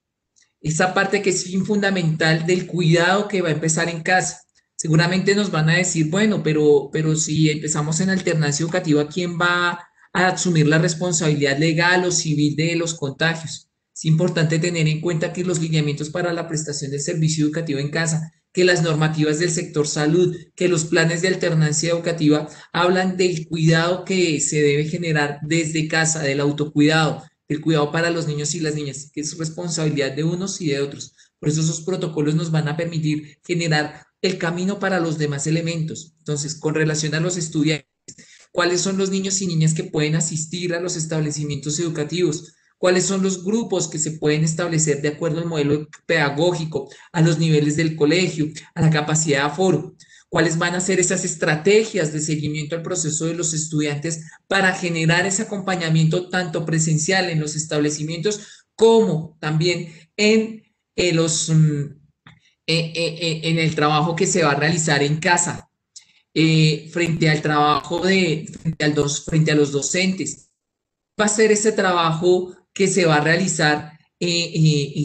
[SPEAKER 4] Esa parte que es fundamental del cuidado que va a empezar en casa. Seguramente nos van a decir, bueno, pero si empezamos en alternancia educativa, ¿quién va a asumir la responsabilidad legal o civil de los contagios? Es importante tener en cuenta que los lineamientos para la prestación del servicio educativo en casa, que las normativas del sector salud, que los planes de alternancia educativa hablan del cuidado que se debe generar desde casa, del autocuidado, del cuidado para los niños y las niñas, que es responsabilidad de unos y de otros. Por eso esos protocolos nos van a permitir generar el camino para los demás elementos. Entonces, con relación a los estudiantes, ¿cuáles son los niños y niñas que pueden asistir a los establecimientos educativos? ¿Cuáles son los grupos que se pueden establecer de acuerdo al modelo pedagógico, a los niveles del colegio, a la capacidad de aforo? ¿Cuáles van a ser esas estrategias de seguimiento al proceso de los estudiantes para generar ese acompañamiento tanto presencial en los establecimientos como también en en el trabajo que se va a realizar en casa, frente al trabajo frente a los docentes? Va a ser ese trabajo que se va a realizar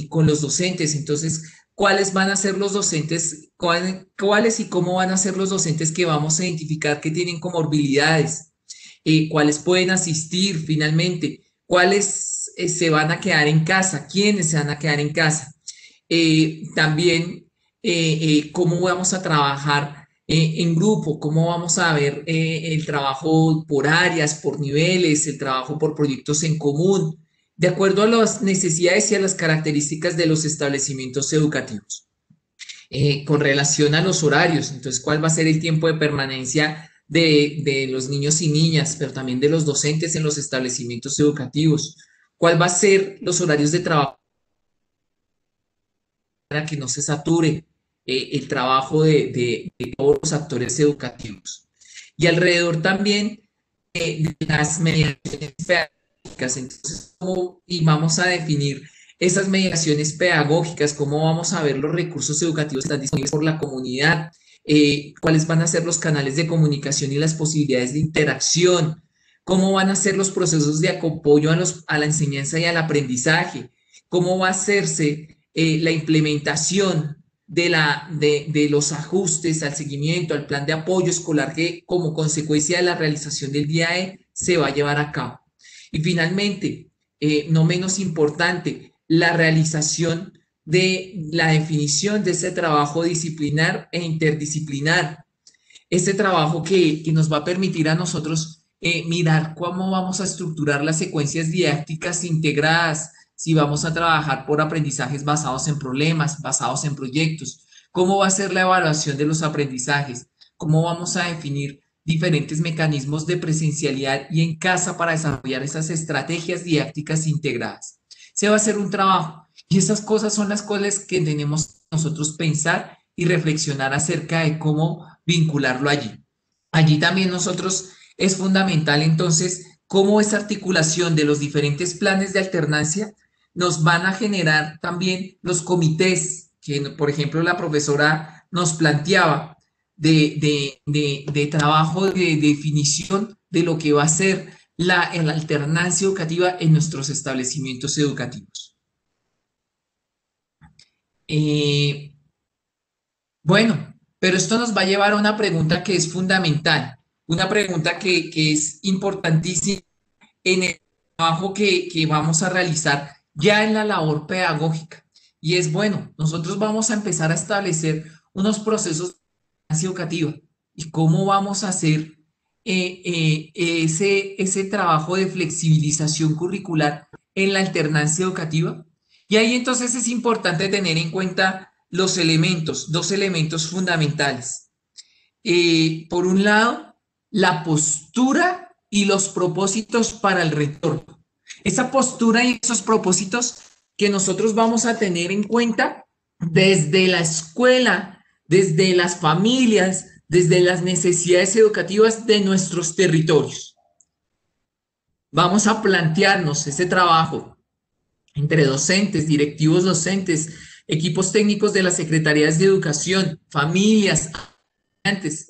[SPEAKER 4] con los docentes. Entonces, ¿cuáles van a ser los docentes? ¿Cuáles y cómo van a ser los docentes que vamos a identificar que tienen comorbilidades? ¿Cuáles pueden asistir finalmente? ¿Cuáles se van a quedar en casa? ¿Quiénes se van a quedar en casa? También cómo vamos a trabajar en grupo, cómo vamos a ver el trabajo por áreas, por niveles, el trabajo por proyectos en común, de acuerdo a las necesidades y a las características de los establecimientos educativos. Con relación a los horarios, entonces, ¿cuál va a ser el tiempo de permanencia de los niños y niñas, pero también de los docentes en los establecimientos educativos? ¿Cuál va a ser los horarios de trabajo para que no se sature el trabajo de todos los actores educativos? Y alrededor también de las mediaciones pedagógicas. Entonces, y vamos a definir esas mediaciones pedagógicas, cómo vamos a ver los recursos educativos que están disponibles por la comunidad, cuáles van a ser los canales de comunicación y las posibilidades de interacción, cómo van a ser los procesos de apoyo a la enseñanza y al aprendizaje, cómo va a hacerse la implementación de los ajustes al seguimiento, al plan de apoyo escolar que como consecuencia de la realización del DIAE se va a llevar a cabo. Y finalmente, no menos importante, la realización de la definición de ese trabajo disciplinar e interdisciplinar. Ese trabajo que nos va a permitir a nosotros mirar cómo vamos a estructurar las secuencias didácticas integradas, si vamos a trabajar por aprendizajes basados en problemas, basados en proyectos, cómo va a ser la evaluación de los aprendizajes, cómo vamos a definir diferentes mecanismos de presencialidad y en casa para desarrollar esas estrategias didácticas integradas. Se va a hacer un trabajo y esas cosas son las cosas que tenemos nosotros pensar y reflexionar acerca de cómo vincularlo allí. Allí también nosotros es fundamental entonces cómo esa articulación de los diferentes planes de alternancia nos van a generar también los comités que, por ejemplo, la profesora nos planteaba de trabajo de definición de lo que va a ser la alternancia educativa en nuestros establecimientos educativos. Bueno, pero esto nos va a llevar a una pregunta que es fundamental, una pregunta que es importantísima en el trabajo que vamos a realizar ya en la labor pedagógica. Y es, bueno, nosotros vamos a empezar a establecer unos procesos de alternancia educativa y cómo vamos a hacer ese trabajo de flexibilización curricular en la alternancia educativa. Y ahí entonces es importante tener en cuenta los elementos, dos elementos fundamentales. Por un lado, la postura y los propósitos para el retorno. Esa postura y esos propósitos que nosotros vamos a tener en cuenta desde la escuela, desde las familias, desde las necesidades educativas de nuestros territorios. Vamos a plantearnos ese trabajo entre docentes, directivos docentes, equipos técnicos de las secretarías de educación, familias,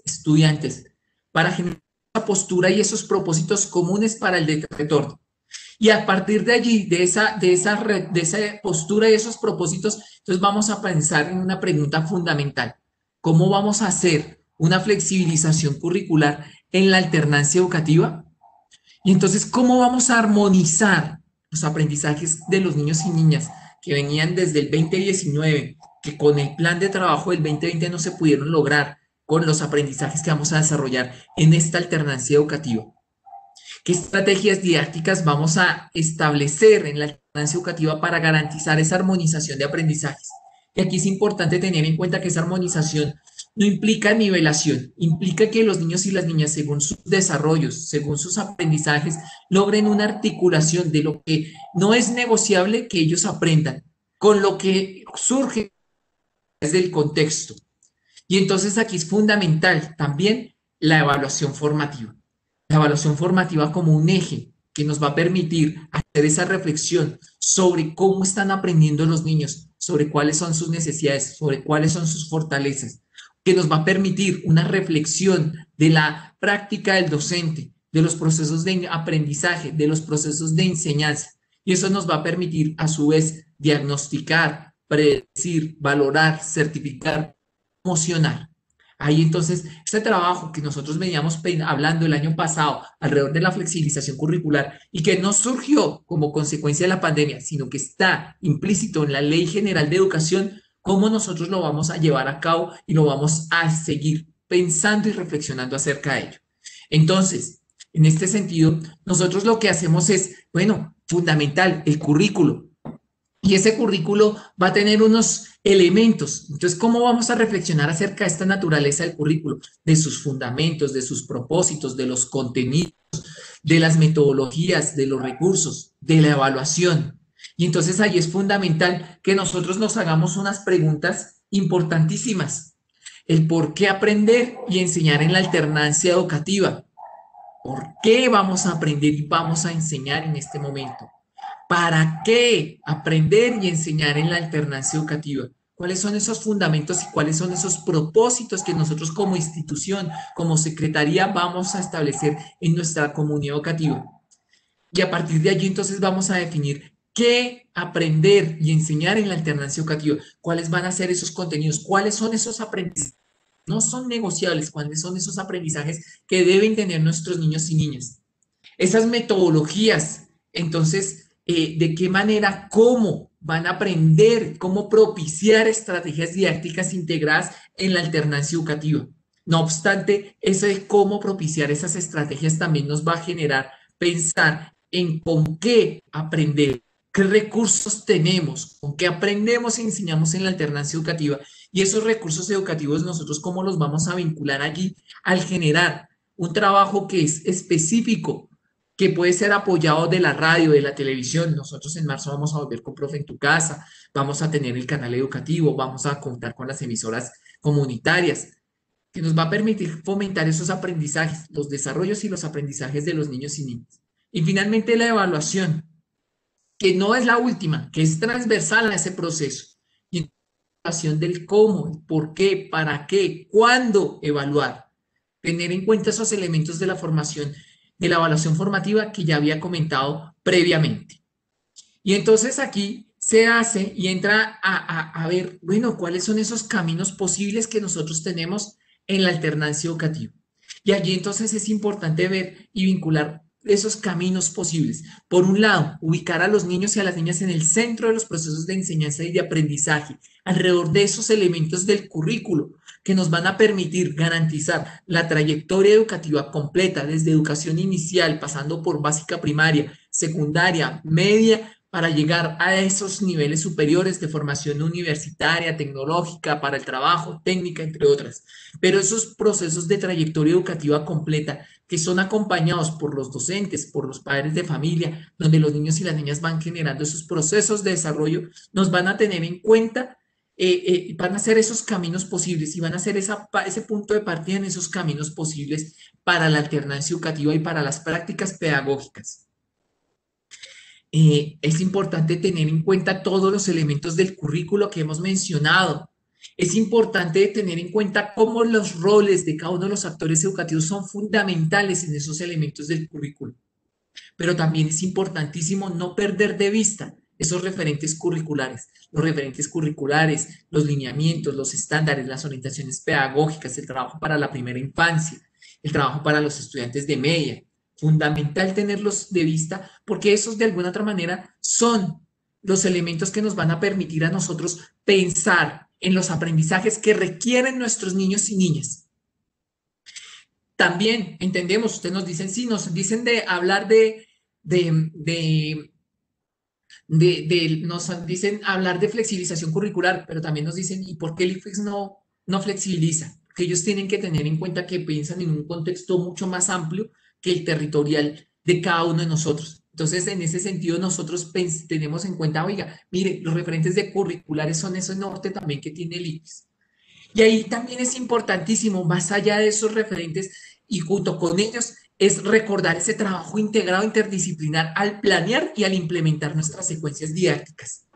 [SPEAKER 4] estudiantes, para generar esa postura y esos propósitos comunes para el retorno. Y a partir de allí, de esa postura y esos propósitos, entonces vamos a pensar en una pregunta fundamental. ¿Cómo vamos a hacer una flexibilización curricular en la alternancia educativa? Y entonces, ¿cómo vamos a armonizar los aprendizajes de los niños y niñas que venían desde el 2019, que con el plan de trabajo del 2020 no se pudieron lograr, con los aprendizajes que vamos a desarrollar en esta alternancia educativa? ¿Qué estrategias didácticas vamos a establecer en la alternancia educativa para garantizar esa armonización de aprendizajes? Y aquí es importante tener en cuenta que esa armonización no implica nivelación, implica que los niños y las niñas, según sus desarrollos, según sus aprendizajes, logren una articulación de lo que no es negociable que ellos aprendan, con lo que surge desde el contexto. Y entonces aquí es fundamental también la evaluación formativa. La evaluación formativa como un eje que nos va a permitir hacer esa reflexión sobre cómo están aprendiendo los niños, sobre cuáles son sus necesidades, sobre cuáles son sus fortalezas, que nos va a permitir una reflexión de la práctica del docente, de los procesos de aprendizaje, de los procesos de enseñanza. Y eso nos va a permitir, a su vez, diagnosticar, predecir, valorar, certificar, promocionar. Ahí entonces, este trabajo que nosotros veníamos hablando el año pasado alrededor de la flexibilización curricular y que no surgió como consecuencia de la pandemia, sino que está implícito en la Ley General de Educación, cómo nosotros lo vamos a llevar a cabo y lo vamos a seguir pensando y reflexionando acerca de ello. Entonces, en este sentido, nosotros lo que hacemos es, bueno, fundamental, el currículo. Y ese currículo va a tener unos elementos. Entonces, ¿cómo vamos a reflexionar acerca de esta naturaleza del currículo? De sus fundamentos, de sus propósitos, de los contenidos, de las metodologías, de los recursos, de la evaluación. Y entonces ahí es fundamental que nosotros nos hagamos unas preguntas importantísimas. El por qué aprender y enseñar en la alternancia educativa. ¿Por qué vamos a aprender y vamos a enseñar en este momento? ¿Para qué aprender y enseñar en la alternancia educativa? ¿Cuáles son esos fundamentos y cuáles son esos propósitos que nosotros como institución, como secretaría, vamos a establecer en nuestra comunidad educativa? Y a partir de allí entonces vamos a definir qué aprender y enseñar en la alternancia educativa, cuáles van a ser esos contenidos, cuáles son esos aprendizajes. No son negociables, cuáles son esos aprendizajes que deben tener nuestros niños y niñas. Esas metodologías, entonces, de qué manera, cómo van a aprender, cómo propiciar estrategias didácticas integradas en la alternancia educativa. No obstante, eso de cómo propiciar esas estrategias también nos va a generar pensar en con qué aprender, qué recursos tenemos, con qué aprendemos y enseñamos en la alternancia educativa. Y esos recursos educativos nosotros cómo los vamos a vincular allí al generar un trabajo que es específico, que puede ser apoyado de la radio, de la televisión. Nosotros en marzo vamos a volver con Profe en tu Casa, vamos a tener el canal educativo, vamos a contar con las emisoras comunitarias, que nos va a permitir fomentar esos aprendizajes, los desarrollos y los aprendizajes de los niños y niñas. Y finalmente la evaluación, que no es la última, que es transversal a ese proceso. Y la evaluación del cómo, el por qué, para qué, cuándo evaluar. Tener en cuenta esos elementos de la formación, de la evaluación formativa que ya había comentado previamente. Y entonces aquí se hace y entra a ver, bueno, cuáles son esos caminos posibles que nosotros tenemos en la alternancia educativa. Y allí entonces es importante ver y vincular esos caminos posibles. Por un lado, ubicar a los niños y a las niñas en el centro de los procesos de enseñanza y de aprendizaje, alrededor de esos elementos del currículo que nos van a permitir garantizar la trayectoria educativa completa, desde educación inicial, pasando por básica primaria, secundaria, media, para llegar a esos niveles superiores de formación universitaria, tecnológica, para el trabajo, técnica, entre otras. Pero esos procesos de trayectoria educativa completa que son acompañados por los docentes, por los padres de familia, donde los niños y las niñas van generando esos procesos de desarrollo, nos van a tener en cuenta, van a ser esos caminos posibles y van a ser ese punto de partida en esos caminos posibles para la alternancia educativa y para las prácticas pedagógicas. Es importante tener en cuenta todos los elementos del currículo que hemos mencionado. Es importante tener en cuenta cómo los roles de cada uno de los actores educativos son fundamentales en esos elementos del currículo. Pero también es importantísimo no perder de vista esos referentes curriculares, los referentes curriculares, los lineamientos, los estándares, las orientaciones pedagógicas, el trabajo para la primera infancia, el trabajo para los estudiantes de media. Fundamental tenerlos de vista porque esos de alguna otra manera son los elementos que nos van a permitir a nosotros pensar en los aprendizajes que requieren nuestros niños y niñas. También entendemos, ustedes nos dicen, sí, nos dicen de hablar de, de, nos dicen hablar de flexibilización curricular, pero también nos dicen, ¿y por qué el IFEX no flexibiliza? Porque ellos tienen que tener en cuenta que piensan en un contexto mucho más amplio que el territorial de cada uno de nosotros. Entonces, en ese sentido, nosotros tenemos en cuenta, oiga, mire, los referentes de curriculares son ese norte también que tiene el IFEX. Y ahí también es importantísimo, más allá de esos referentes y junto con ellos, es recordar ese trabajo integrado interdisciplinar al planear y al implementar nuestras secuencias didácticas.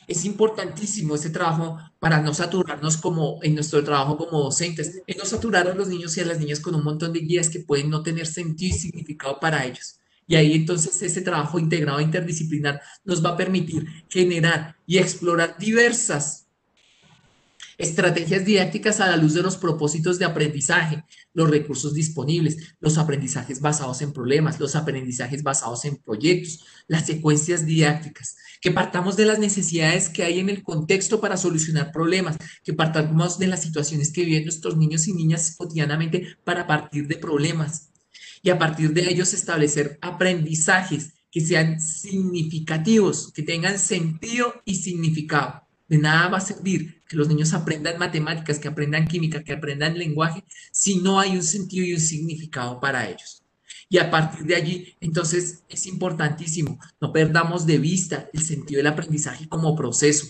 [SPEAKER 4] Es importantísimo ese trabajo para no saturarnos como en nuestro trabajo como docentes, en no saturar a los niños y a las niñas con un montón de guías que pueden no tener sentido y significado para ellos. Y ahí entonces ese trabajo integrado interdisciplinar nos va a permitir generar y explorar diversas estrategias didácticas a la luz de los propósitos de aprendizaje, los recursos disponibles, los aprendizajes basados en problemas, los aprendizajes basados en proyectos, las secuencias didácticas, que partamos de las necesidades que hay en el contexto para solucionar problemas, que partamos de las situaciones que viven nuestros niños y niñas cotidianamente para partir de problemas y a partir de ellos establecer aprendizajes que sean significativos, que tengan sentido y significado. De nada va a servir que los niños aprendan matemáticas, que aprendan química, que aprendan lenguaje, si no hay un sentido y un significado para ellos. Y a partir de allí, entonces, es importantísimo, no perdamos de vista el sentido del aprendizaje como proceso,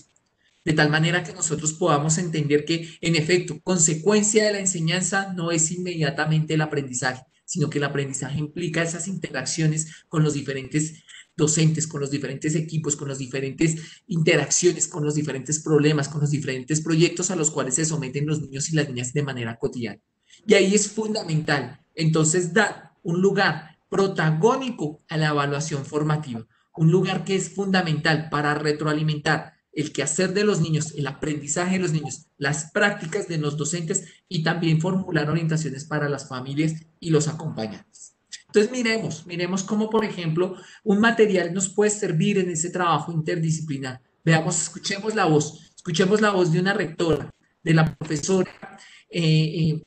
[SPEAKER 4] de tal manera que nosotros podamos entender que, en efecto, consecuencia de la enseñanza no es inmediatamente el aprendizaje, sino que el aprendizaje implica esas interacciones con los diferentes docentes, con los diferentes equipos, con las diferentes interacciones, con los diferentes problemas, con los diferentes proyectos a los cuales se someten los niños y las niñas de manera cotidiana. Y ahí es fundamental, entonces, dar un lugar protagónico a la evaluación formativa, un lugar que es fundamental para retroalimentar el quehacer de los niños, el aprendizaje de los niños, las prácticas de los docentes y también formular orientaciones para las familias y los acompañantes. Entonces miremos cómo, por ejemplo, un material nos puede servir en ese trabajo interdisciplinar. Veamos, escuchemos la voz de una rectora, de la profesora, eh, eh,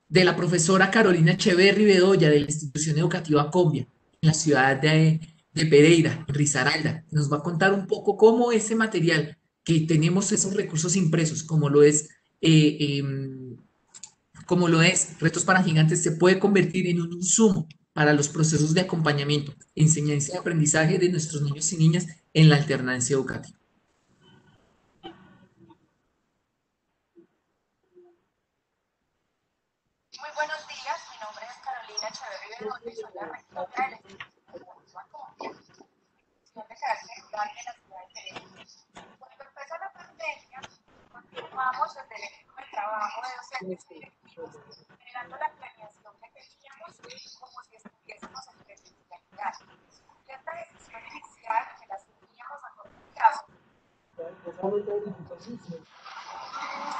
[SPEAKER 4] de la profesora Carolina Echeverri Bedoya de la institución educativa Combia, en la ciudad de Pereira, en Risaralda. Nos va a contar un poco cómo ese material que tenemos esos recursos impresos, eh, eh, como lo es Retos para Gigantes, se puede convertir en un insumo para los procesos de acompañamiento, enseñanza y aprendizaje de nuestros niños y niñas en la alternancia educativa.
[SPEAKER 5] Muy buenos días, mi nombre es Carolina Echeverri Bedoya y soy la rectora de la institución educativa Combia, institución de carácter rural de la ciudad de Pereira. Cuando empezó la pandemia, continuamos desde el equipo de trabajo de docentes y directivos, generando la planeación que teníamos como si estuviésemos en presencialidad. Y esta decisión inicial, que la asumíamos a corto plazo,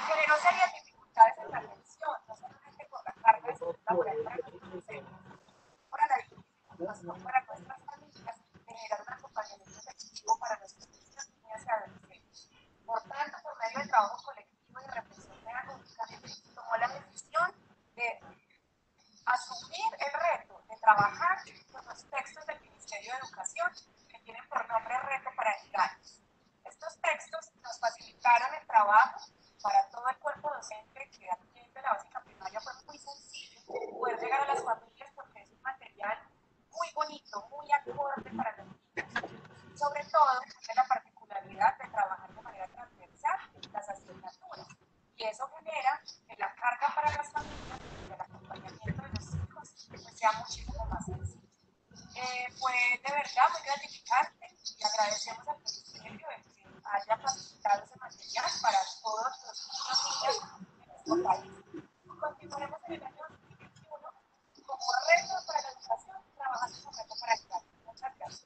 [SPEAKER 5] generó serias dificultades en la atención, no solamente por la carga de salud laboral para los docentes, por la dificultación para nuestras familias de generar un acompañamiento efectivo para nuestros niños, niñas y adolescentes. Por tanto, por medio del trabajo colectivo y reflexión pedagógica, tomó la decisión de asumir el reto de trabajar con los textos del Ministerio de Educación que tienen por nombre Reto para Gigantes. Estos textos nos facilitaron el trabajo para todo el cuerpo docente que atiende la básica primaria. Fue muy sencillo poder llegar a las familias porque es un material muy bonito, muy acorde para los niños. Sobre todo, tiene la particularidad de trabajar de manera transversal las asignaturas. Y eso genera que la carga para las familias y el acompañamiento de los hijos pues sea muchísimo más sencillo. Fue de verdad muy gratificante y agradecemos al Ministerio de que haya facilitado ese material para todos los niños en nuestro país. Continuaremos en el año 2021 como reto para la educación, trabajando como reto para ayudar. Muchas gracias.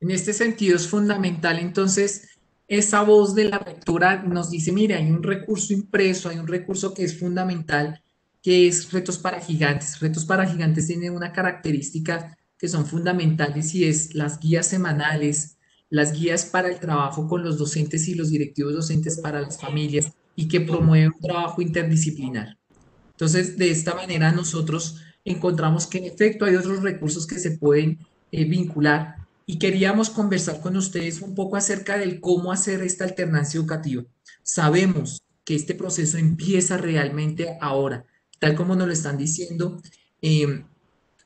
[SPEAKER 4] En este sentido es fundamental entonces esa voz de la rectora nos dice, mire, hay un recurso impreso, hay un recurso que es fundamental, que es Retos para Gigantes. Retos para Gigantes tiene una característica que son fundamentales y es las guías semanales, las guías para el trabajo con los docentes y los directivos docentes para las familias y que promueve un trabajo interdisciplinar. Entonces, de esta manera nosotros encontramos que en efecto hay otros recursos que se pueden vincular y queríamos conversar con ustedes un poco acerca del cómo hacer esta alternancia educativa. Sabemos que este proceso empieza realmente ahora, tal como nos lo están diciendo.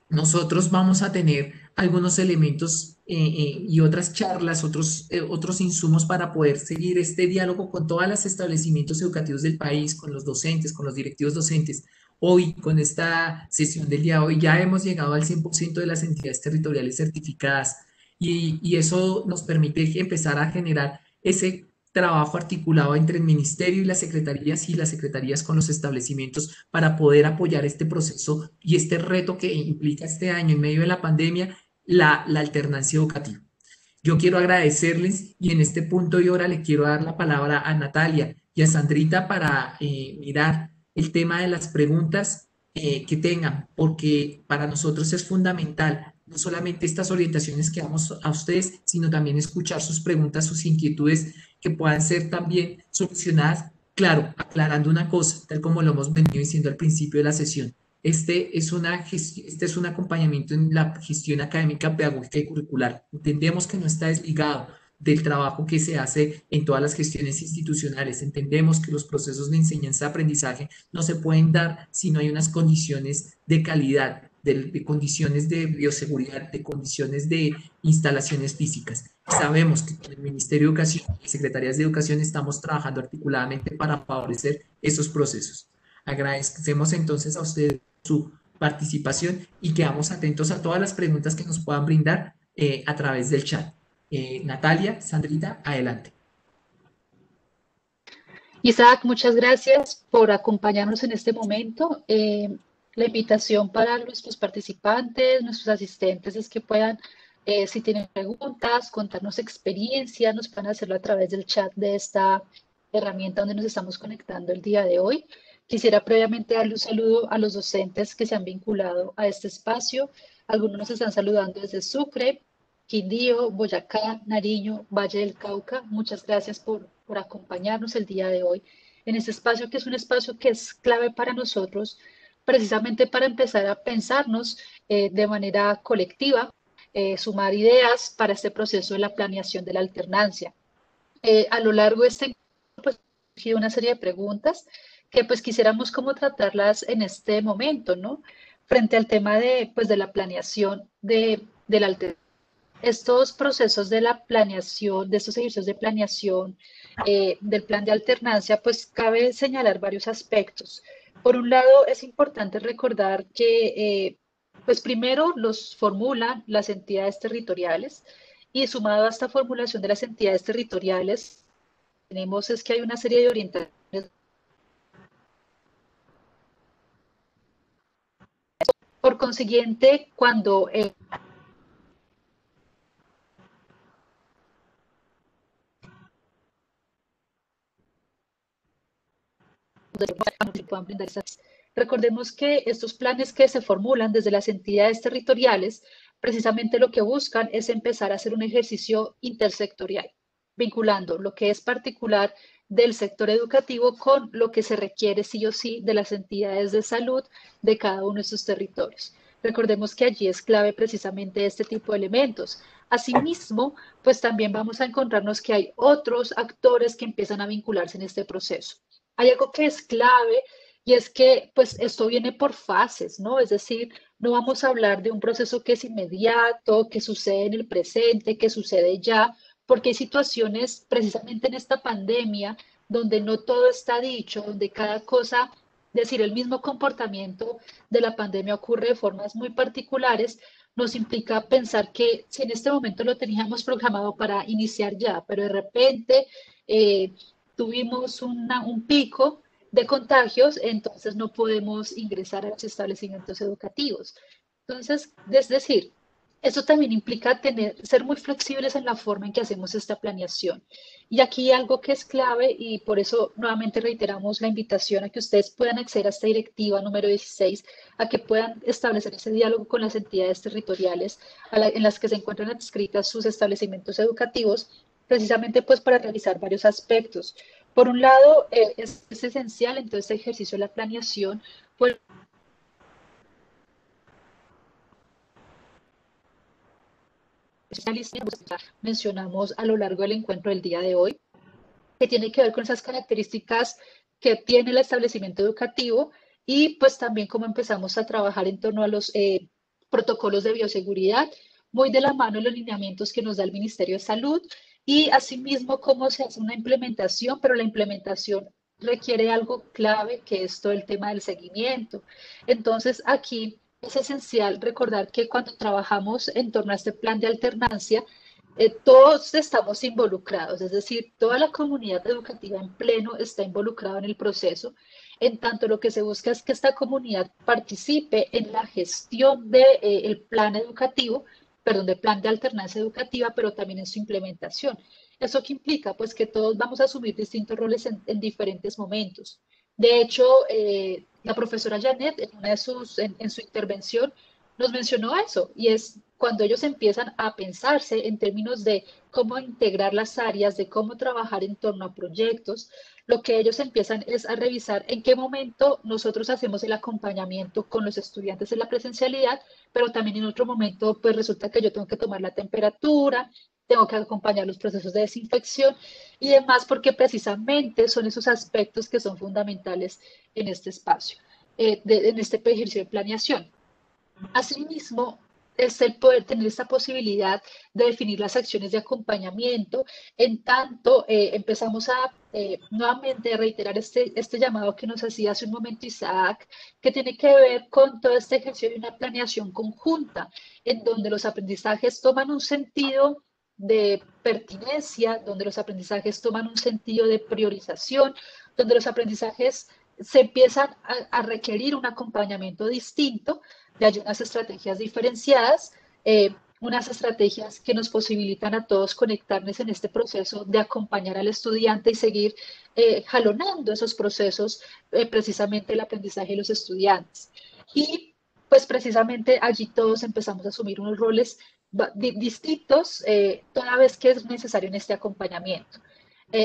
[SPEAKER 4] Nosotros vamos a tener algunos elementos y otras charlas, otros insumos para poder seguir este diálogo con todos los establecimientos educativos del país, con los docentes, con los directivos docentes. Hoy, con esta sesión del día de hoy, ya hemos llegado al 100% de las entidades territoriales certificadas y eso nos permite empezar a generar ese trabajo articulado entre el ministerio y las secretarías con los establecimientos para poder apoyar este proceso y este reto que implica este año en medio de la pandemia, la alternancia educativa. Yo quiero agradecerles y en este punto y hora le quiero dar la palabra a Natalia y a Sandrita para mirar el tema de las preguntas que tengan, porque para nosotros es fundamental no solamente estas orientaciones que damos a ustedes, sino también escuchar sus preguntas, sus inquietudes que puedan ser también solucionadas. Claro, aclarando una cosa, tal como lo hemos venido diciendo al principio de la sesión, este es un acompañamiento en la gestión académica, pedagógica y curricular. Entendemos que no está desligado del trabajo que se hace en todas las gestiones institucionales. Entendemos que los procesos de enseñanza-aprendizaje no se pueden dar si no hay unas condiciones de calidad, de condiciones de bioseguridad, de condiciones de instalaciones físicas. Sabemos que con el Ministerio de Educación y Secretarías de Educación estamos trabajando articuladamente para favorecer esos procesos. Agradecemos entonces a ustedes su participación y quedamos atentos a todas las preguntas que nos puedan brindar a través del chat. Natalia, Sandrita, adelante.
[SPEAKER 1] Isaac, muchas gracias por acompañarnos en este momento. La invitación para nuestros participantes, nuestros asistentes, es que puedan, si tienen preguntas, contarnos experiencias, nos pueden hacerlo a través del chat de esta herramienta donde nos estamos conectando el día de hoy. Quisiera previamente darle un saludo a los docentes que se han vinculado a este espacio. Algunos nos están saludando desde Sucre, Quindío, Boyacá, Nariño, Valle del Cauca. Muchas gracias por acompañarnos el día de hoy en este espacio, que es un espacio que es clave para nosotros, precisamente para empezar a pensarnos de manera colectiva, sumar ideas para este proceso de la planeación de la alternancia. A lo largo de este encuentro, pues, han surgido una serie de preguntas que pues quisiéramos cómo tratarlas en este momento, ¿no? Frente al tema de, pues, de la planeación de la alternancia. Estos procesos de la planeación, de estos ejercicios de planeación del plan de alternancia, pues cabe señalar varios aspectos. Por un lado, es importante recordar que, pues primero los formulan las entidades territoriales y sumado a esta formulación de las entidades territoriales, tenemos es que hay una serie de orientaciones. Por consiguiente, cuando puedan brindar esas. Recordemos que estos planes que se formulan desde las entidades territoriales, precisamente lo que buscan es empezar a hacer un ejercicio intersectorial, vinculando lo que es particular del sector educativo con lo que se requiere sí o sí de las entidades de salud de cada uno de sus territorios. Recordemos que allí es clave precisamente este tipo de elementos. Asimismo, pues también vamos a encontrarnos que hay otros actores que empiezan a vincularse en este proceso. Hay algo que es clave y es que pues esto viene por fases, ¿no? Es decir, no vamos a hablar de un proceso que es inmediato, que sucede en el presente, que sucede ya, porque hay situaciones precisamente en esta pandemia donde no todo está dicho, donde cada cosa decir, el mismo comportamiento de la pandemia ocurre de formas muy particulares, nos implica pensar que si en este momento lo teníamos programado para iniciar ya, pero de repente tuvimos un pico de contagios, entonces no podemos ingresar a los establecimientos educativos. Entonces, es decir, eso también implica ser muy flexibles en la forma en que hacemos esta planeación. Y aquí algo que es clave, y por eso nuevamente reiteramos la invitación a que ustedes puedan acceder a esta directiva número 16, a que puedan establecer ese diálogo con las entidades territoriales en las que se encuentran adscritas sus establecimientos educativos, precisamente pues para realizar varios aspectos. Por un lado, es esencial en todo este ejercicio de la planeación, pues, mencionamos a lo largo del encuentro del día de hoy, que tiene que ver con esas características que tiene el establecimiento educativo y pues también cómo empezamos a trabajar en torno a los protocolos de bioseguridad, muy de la mano de los lineamientos que nos da el Ministerio de Salud y asimismo cómo se hace una implementación, pero la implementación requiere algo clave que es todo el tema del seguimiento. Entonces aquí es esencial recordar que cuando trabajamos en torno a este plan de alternancia, todos estamos involucrados, es decir, toda la comunidad educativa en pleno está involucrada en el proceso. En tanto, lo que se busca es que esta comunidad participe en la gestión del plan educativo, perdón, del plan de alternancia educativa, pero también en su implementación. ¿Eso qué implica? Pues que todos vamos a asumir distintos roles en diferentes momentos. De hecho, la profesora Janet, en su intervención, nos mencionó eso, y es cuando ellos empiezan a pensarse en términos de cómo integrar las áreas, de cómo trabajar en torno a proyectos, lo que ellos empiezan es a revisar en qué momento nosotros hacemos el acompañamiento con los estudiantes en la presencialidad, pero también en otro momento, pues resulta que yo tengo que tomar la temperatura, tengo que acompañar los procesos de desinfección y demás, porque precisamente son esos aspectos que son fundamentales en este espacio, en este ejercicio de planeación. Asimismo, es el poder tener esta posibilidad de definir las acciones de acompañamiento, en tanto empezamos a nuevamente reiterar este llamado que nos hacía hace un momento Isaac, que tiene que ver con todo este ejercicio de una planeación conjunta, en donde los aprendizajes toman un sentido de pertinencia, donde los aprendizajes toman un sentido de priorización, donde los aprendizajes se empiezan a requerir un acompañamiento distinto, hay unas estrategias diferenciadas, unas estrategias que nos posibilitan a todos conectarnos en este proceso de acompañar al estudiante y seguir jalonando esos procesos, precisamente el aprendizaje de los estudiantes. Y pues precisamente allí todos empezamos a asumir unos roles distintos toda vez que es necesario en este acompañamiento.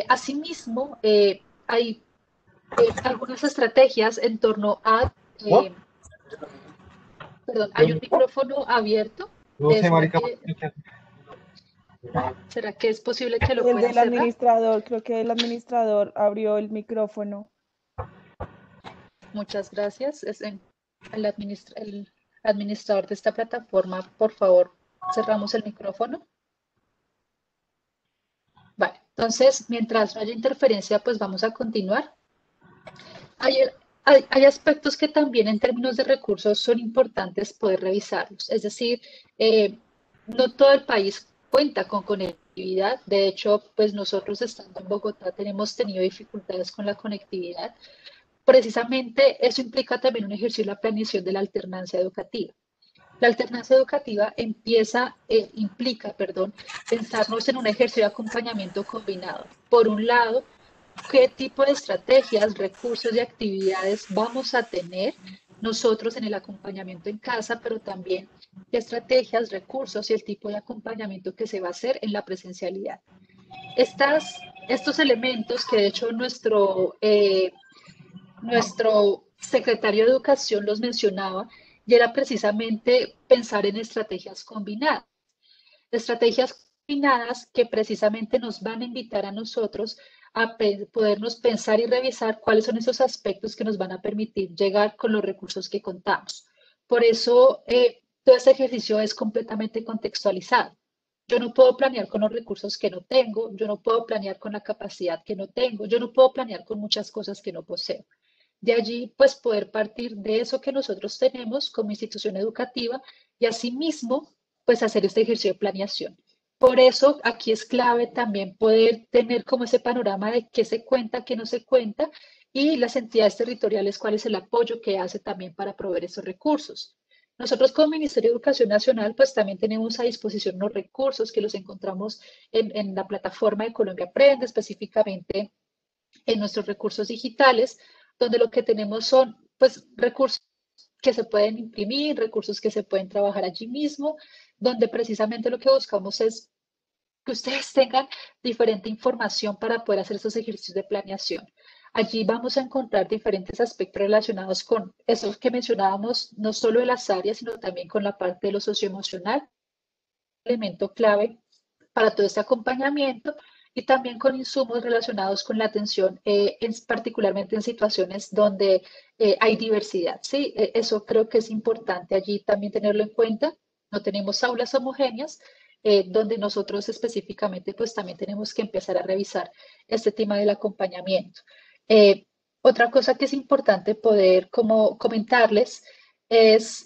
[SPEAKER 1] Asimismo, hay algunas estrategias en torno a... Perdón, hay un micrófono abierto.
[SPEAKER 6] No sé, marica.
[SPEAKER 1] ¿Será que es posible que lo
[SPEAKER 7] El
[SPEAKER 1] puedan
[SPEAKER 7] del
[SPEAKER 1] cerrar?
[SPEAKER 7] administrador, creo que el administrador abrió el micrófono.
[SPEAKER 1] Muchas gracias. El administrador de esta plataforma, por favor, cerramos el micrófono. Vale, entonces, mientras no haya interferencia, pues vamos a continuar. Hay aspectos que también en términos de recursos son importantes poder revisarlos. Es decir, no todo el país cuenta con conectividad. De hecho, pues nosotros estando en Bogotá tenemos tenido dificultades con la conectividad. Precisamente eso implica también un ejercicio de la planeación de la alternancia educativa. La alternancia educativa implica, pensarnos en un ejercicio de acompañamiento combinado. Por un lado, qué tipo de estrategias, recursos y actividades vamos a tener nosotros en el acompañamiento en casa, pero también qué estrategias, recursos y el tipo de acompañamiento que se va a hacer en la presencialidad. Estos elementos que de hecho nuestro secretario de Educación los mencionaba, y era precisamente pensar en estrategias combinadas. Estrategias combinadas que precisamente nos van a invitar a nosotros a podernos pensar y revisar cuáles son esos aspectos que nos van a permitir llegar con los recursos que contamos. Por eso, todo este ejercicio es completamente contextualizado. Yo no puedo planear con los recursos que no tengo, yo no puedo planear con la capacidad que no tengo, yo no puedo planear con muchas cosas que no poseo. De allí, pues poder partir de eso que nosotros tenemos como institución educativa y asimismo, pues hacer este ejercicio de planeación. Por eso aquí es clave también poder tener como ese panorama de qué se cuenta, qué no se cuenta y las entidades territoriales, cuál es el apoyo que hace también para proveer esos recursos. Nosotros como Ministerio de Educación Nacional, pues también tenemos a disposición los recursos que los encontramos en la plataforma de Colombia Aprende, específicamente en nuestros recursos digitales, donde lo que tenemos son pues recursos que se pueden imprimir, recursos que se pueden trabajar allí mismo, donde precisamente lo que buscamos es que ustedes tengan diferente información para poder hacer esos ejercicios de planeación. Allí vamos a encontrar diferentes aspectos relacionados con eso que mencionábamos, no solo de las áreas, sino también con la parte de lo socioemocional, elemento clave para todo este acompañamiento y también con insumos relacionados con la atención, particularmente en situaciones donde hay diversidad. ¿Sí? Eso creo que es importante allí también tenerlo en cuenta. No tenemos aulas homogéneas, donde nosotros específicamente pues también tenemos que empezar a revisar este tema del acompañamiento. Otra cosa que es importante poder como comentarles es,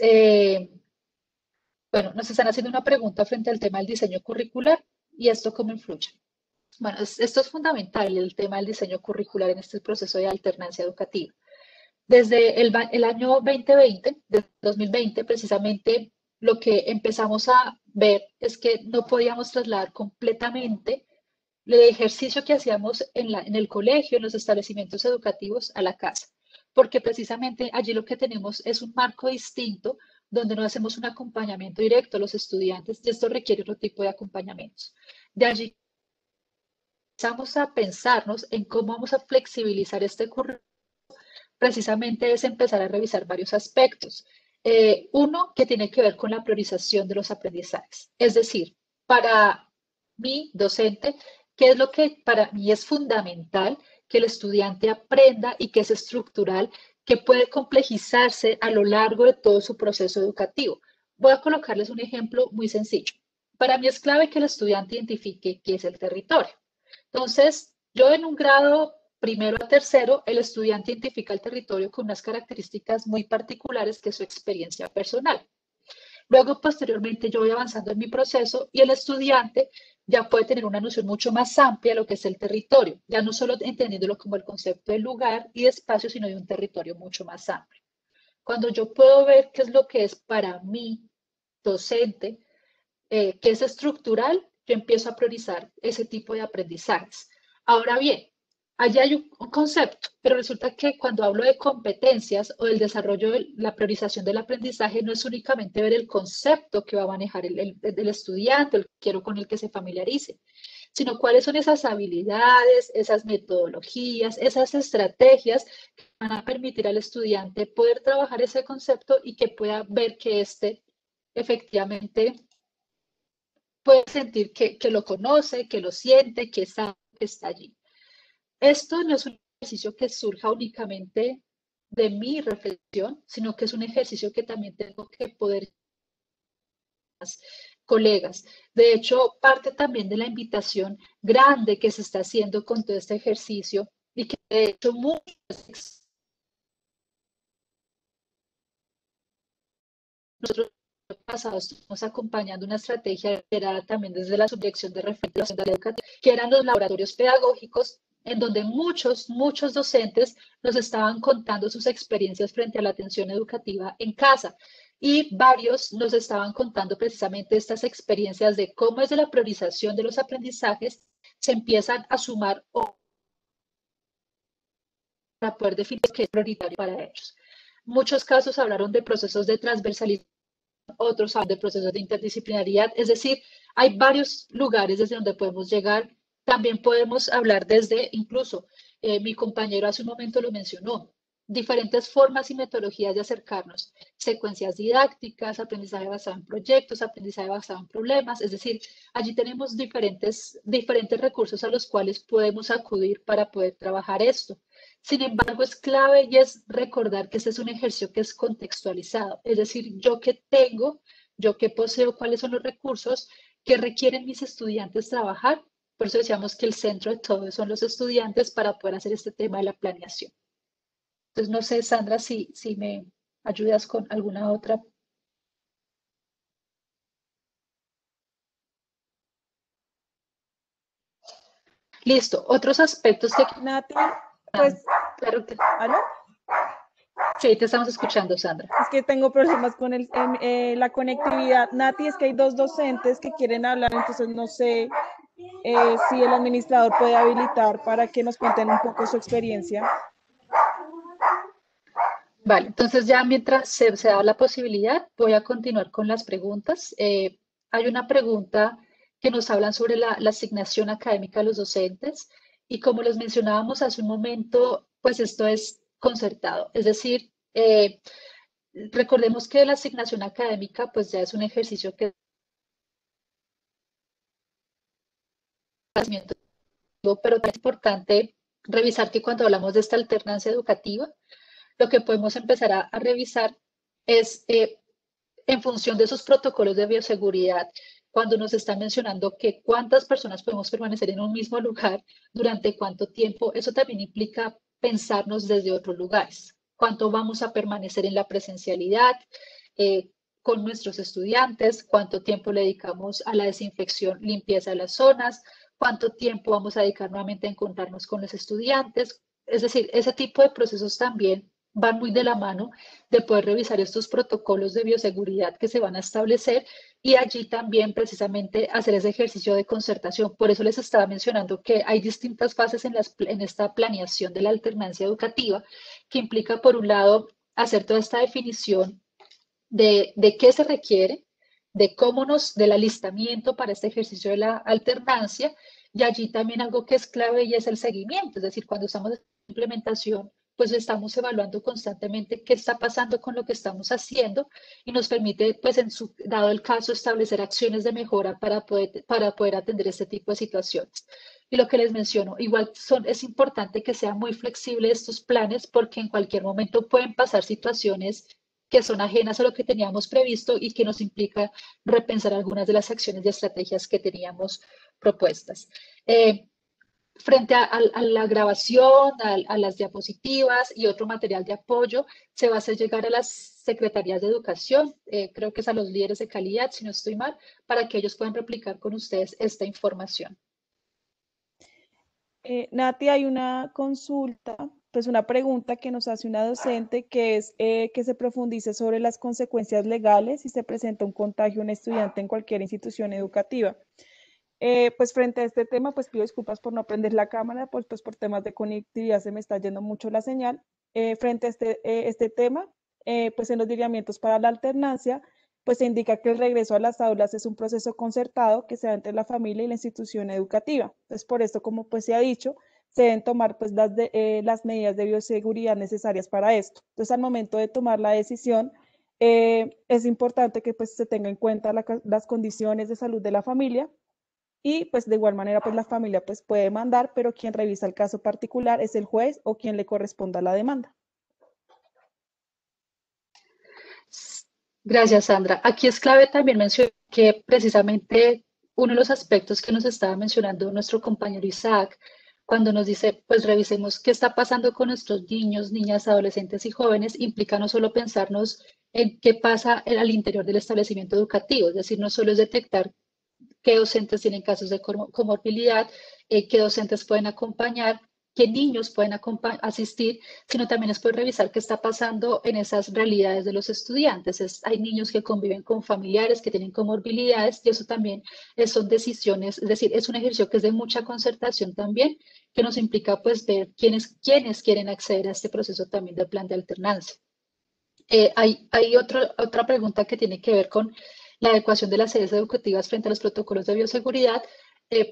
[SPEAKER 1] bueno, nos están haciendo una pregunta frente al tema del diseño curricular y esto cómo influye. Bueno, esto es fundamental, el tema del diseño curricular en este proceso de alternancia educativa. Desde el año 2020, desde 2020, precisamente lo que empezamos a ver es que no podíamos trasladar completamente el ejercicio que hacíamos en el colegio, en los establecimientos educativos, a la casa, porque precisamente allí lo que tenemos es un marco distinto donde no hacemos un acompañamiento directo a los estudiantes y esto requiere otro tipo de acompañamientos. De allí empezamos a pensarnos en cómo vamos a flexibilizar este currículo, precisamente es empezar a revisar varios aspectos. Uno que tiene que ver con la priorización de los aprendizajes. Es decir, para mí, docente, ¿qué es lo que para mí es fundamental que el estudiante aprenda y que es estructural, que puede complejizarse a lo largo de todo su proceso educativo? Voy a colocarles un ejemplo muy sencillo. Para mí es clave que el estudiante identifique qué es el territorio. Entonces, yo en un grado primero a tercero, el estudiante identifica el territorio con unas características muy particulares que es su experiencia personal. Luego, posteriormente, yo voy avanzando en mi proceso y el estudiante ya puede tener una noción mucho más amplia de lo que es el territorio, ya no solo entendiéndolo como el concepto de lugar y de espacio, sino de un territorio mucho más amplio. Cuando yo puedo ver qué es lo que es para mí, docente, que es estructural, yo empiezo a priorizar ese tipo de aprendizajes. Ahora bien, allá hay un concepto, pero resulta que cuando hablo de competencias o del desarrollo de la priorización del aprendizaje, no es únicamente ver el concepto que va a manejar el estudiante, el quiero con el que se familiarice, sino cuáles son esas habilidades, esas metodologías, esas estrategias que van a permitir al estudiante poder trabajar ese concepto y que pueda ver que efectivamente puede sentir que lo conoce, que lo siente, que sabe que está allí. Esto no es un ejercicio que surja únicamente de mi reflexión, sino que es un ejercicio que también tengo que poder colegas. De hecho, parte también de la invitación grande que se está haciendo con todo este ejercicio y que de hecho muchos nosotros pasados estamos acompañando una estrategia liderada también desde la subdirección de reflexión educativa, que eran los laboratorios pedagógicos, en donde muchos docentes nos estaban contando sus experiencias frente a la atención educativa en casa. Y varios nos estaban contando precisamente estas experiencias de cómo desde la priorización de los aprendizajes se empiezan a sumar para poder definir qué es prioritario para ellos. Muchos casos hablaron de procesos de transversalización, otros hablan de procesos de interdisciplinariedad, es decir, hay varios lugares desde donde podemos llegar. También podemos hablar desde, incluso, mi compañero hace un momento lo mencionó, diferentes formas y metodologías de acercarnos, secuencias didácticas, aprendizaje basado en proyectos, aprendizaje basado en problemas, es decir, allí tenemos diferentes recursos a los cuales podemos acudir para poder trabajar esto. Sin embargo, es clave y es recordar que este es un ejercicio que es contextualizado, es decir, yo que tengo, yo que poseo, cuáles son los recursos que requieren mis estudiantes trabajar. Por eso decíamos que el centro de todo son los estudiantes para poder hacer este tema de la planeación. Entonces, no sé, Sandra, si me ayudas con alguna otra. Listo. Otros aspectos que...
[SPEAKER 7] Nati, pues,
[SPEAKER 1] Claro que
[SPEAKER 7] ¿aló?
[SPEAKER 1] sí, te estamos escuchando, Sandra.
[SPEAKER 7] Es que tengo problemas con la conectividad. Nati, es que hay dos docentes que quieren hablar, entonces no sé si el administrador puede habilitar para que nos cuenten un poco su experiencia.
[SPEAKER 1] Vale, entonces ya mientras se da la posibilidad, voy a continuar con las preguntas. Hay una pregunta que nos hablan sobre la asignación académica de los docentes y como les mencionábamos hace un momento, pues esto es concertado. Es decir, recordemos que la asignación académica pues ya es un ejercicio que pero es importante revisar que cuando hablamos de esta alternancia educativa, lo que podemos empezar a revisar es en función de esos protocolos de bioseguridad, cuando nos están mencionando que cuántas personas podemos permanecer en un mismo lugar, durante cuánto tiempo, eso también implica pensarnos desde otros lugares. Cuánto vamos a permanecer en la presencialidad con nuestros estudiantes, cuánto tiempo le dedicamos a la desinfección, limpieza de las zonas, cuánto tiempo vamos a dedicar nuevamente a encontrarnos con los estudiantes. Es decir, ese tipo de procesos también van muy de la mano de poder revisar estos protocolos de bioseguridad que se van a establecer y allí también precisamente hacer ese ejercicio de concertación. Por eso les estaba mencionando que hay distintas fases en esta planeación de la alternancia educativa que implica, por un lado, hacer toda esta definición de qué se requiere, del alistamiento para este ejercicio de la alternancia, y allí también algo que es clave y es el seguimiento, es decir, cuando estamos en implementación, pues estamos evaluando constantemente qué está pasando con lo que estamos haciendo y nos permite, pues dado el caso, establecer acciones de mejora para poder atender este tipo de situaciones. Y lo que les menciono, igual es importante que sean muy flexibles estos planes porque en cualquier momento pueden pasar situaciones que son ajenas a lo que teníamos previsto y que nos implica repensar algunas de las acciones y estrategias que teníamos propuestas. Frente a la grabación, a las diapositivas y otro material de apoyo, se va a hacer llegar a las secretarías de educación, creo que es a los líderes de calidad, si no estoy mal, para que ellos puedan replicar con ustedes esta información.
[SPEAKER 7] Nati, hay una consulta, pues una pregunta que nos hace una docente que es que se profundice sobre las consecuencias legales si se presenta un contagio a un estudiante en cualquier institución educativa. Pues frente a este tema, pues pido disculpas por no prender la cámara, pues por temas de conectividad se me está yendo mucho la señal. Frente a este tema, pues en los lineamientos para la alternancia, pues se indica que el regreso a las aulas es un proceso concertado que se da entre la familia y la institución educativa. Entonces, por esto, como pues se ha dicho, se deben tomar pues las medidas de bioseguridad necesarias para esto. Entonces, al momento de tomar la decisión, es importante que pues se tenga en cuenta las condiciones de salud de la familia y pues de igual manera pues la familia pues puede demandar, pero quien revisa el caso particular es el juez o quien le corresponda la demanda.
[SPEAKER 1] Gracias, Sandra. Aquí es clave también mencionar que precisamente uno de los aspectos que nos estaba mencionando nuestro compañero Isaac, cuando nos dice, pues revisemos qué está pasando con nuestros niños, niñas, adolescentes y jóvenes, implica no solo pensarnos en qué pasa al interior del establecimiento educativo, es decir, no solo es detectar qué docentes tienen casos de comorbilidad, qué docentes pueden acompañar, qué niños pueden asistir, sino también es poder revisar qué está pasando en esas realidades de los estudiantes. Hay niños que conviven con familiares que tienen comorbilidades y eso también son decisiones, es decir, es un ejercicio que es de mucha concertación también, que nos implica pues ver quiénes quieren acceder a este proceso también del plan de alternancia. Hay otra pregunta que tiene que ver con la adecuación de las sedes educativas frente a los protocolos de bioseguridad.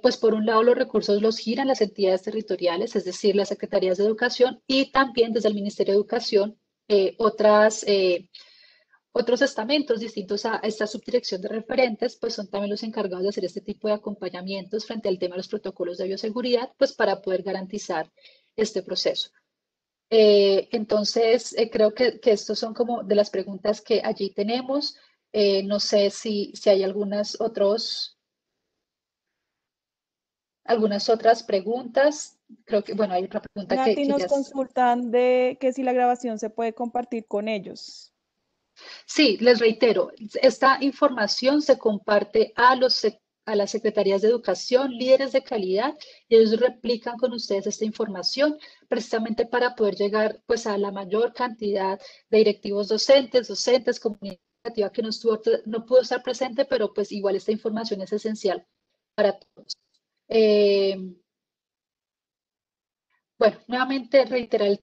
[SPEAKER 1] Pues por un lado los recursos los giran las entidades territoriales, es decir, las secretarías de educación y también desde el Ministerio de Educación otros estamentos distintos a esta subdirección de referentes, pues son también los encargados de hacer este tipo de acompañamientos frente al tema de los protocolos de bioseguridad, pues para poder garantizar este proceso. Entonces, creo que estos son como de las preguntas que allí tenemos. No sé si hay algunas otras preguntas. Creo que, bueno, hay otra pregunta
[SPEAKER 7] Nati,
[SPEAKER 1] que ya
[SPEAKER 7] nos
[SPEAKER 1] es.
[SPEAKER 7] consultan de que si la grabación se puede compartir con ellos.
[SPEAKER 1] Sí, les reitero, esta información se comparte a las secretarías de educación, líderes de calidad, y ellos replican con ustedes esta información precisamente para poder llegar pues a la mayor cantidad de directivos docentes, comunidad educativa que no pudo estar presente, pero pues igual esta información es esencial para todos. Bueno, nuevamente reiterar el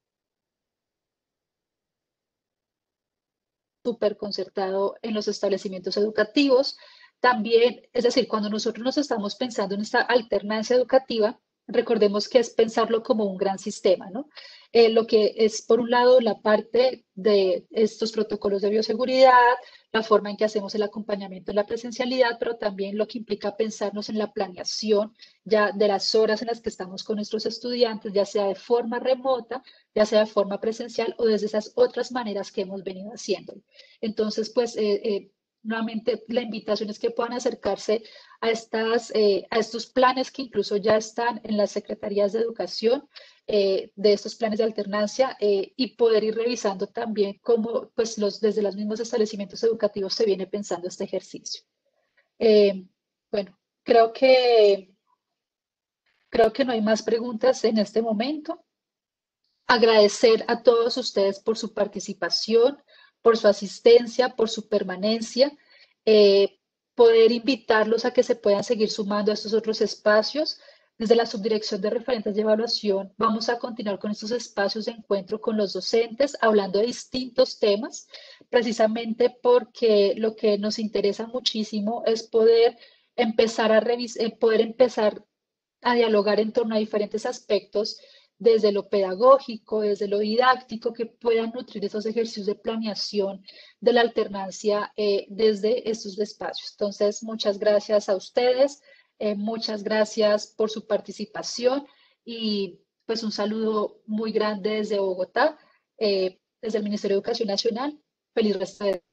[SPEAKER 1] súper concertado en los establecimientos educativos. También, es decir, cuando nosotros nos estamos pensando en esta alternancia educativa, recordemos que es pensarlo como un gran sistema, ¿no? Lo que es, por un lado, la parte de estos protocolos de bioseguridad, la forma en que hacemos el acompañamiento en la presencialidad, pero también lo que implica pensarnos en la planeación ya de las horas en las que estamos con nuestros estudiantes, ya sea de forma remota, ya sea de forma presencial o desde esas otras maneras que hemos venido haciendo. Entonces, pues, nuevamente, la invitación es que puedan acercarse a estos planes que incluso ya están en las secretarías de educación, de estos planes de alternancia, y poder ir revisando también cómo, pues, desde los mismos establecimientos educativos se viene pensando este ejercicio. Eh, bueno, creo que no hay más preguntas en este momento. Agradecer a todos ustedes por su participación, por su asistencia, por su permanencia, poder invitarlos a que se puedan seguir sumando a estos otros espacios. Desde la Subdirección de Referentes de Evaluación vamos a continuar con estos espacios de encuentro con los docentes, hablando de distintos temas, precisamente porque lo que nos interesa muchísimo es poder empezar a revisar, poder empezar a dialogar en torno a diferentes aspectos desde lo pedagógico, desde lo didáctico, que puedan nutrir esos ejercicios de planeación de la alternancia desde estos espacios. Entonces, muchas gracias a ustedes, muchas gracias por su participación y pues un saludo muy grande desde Bogotá, desde el Ministerio de Educación Nacional. Feliz resto de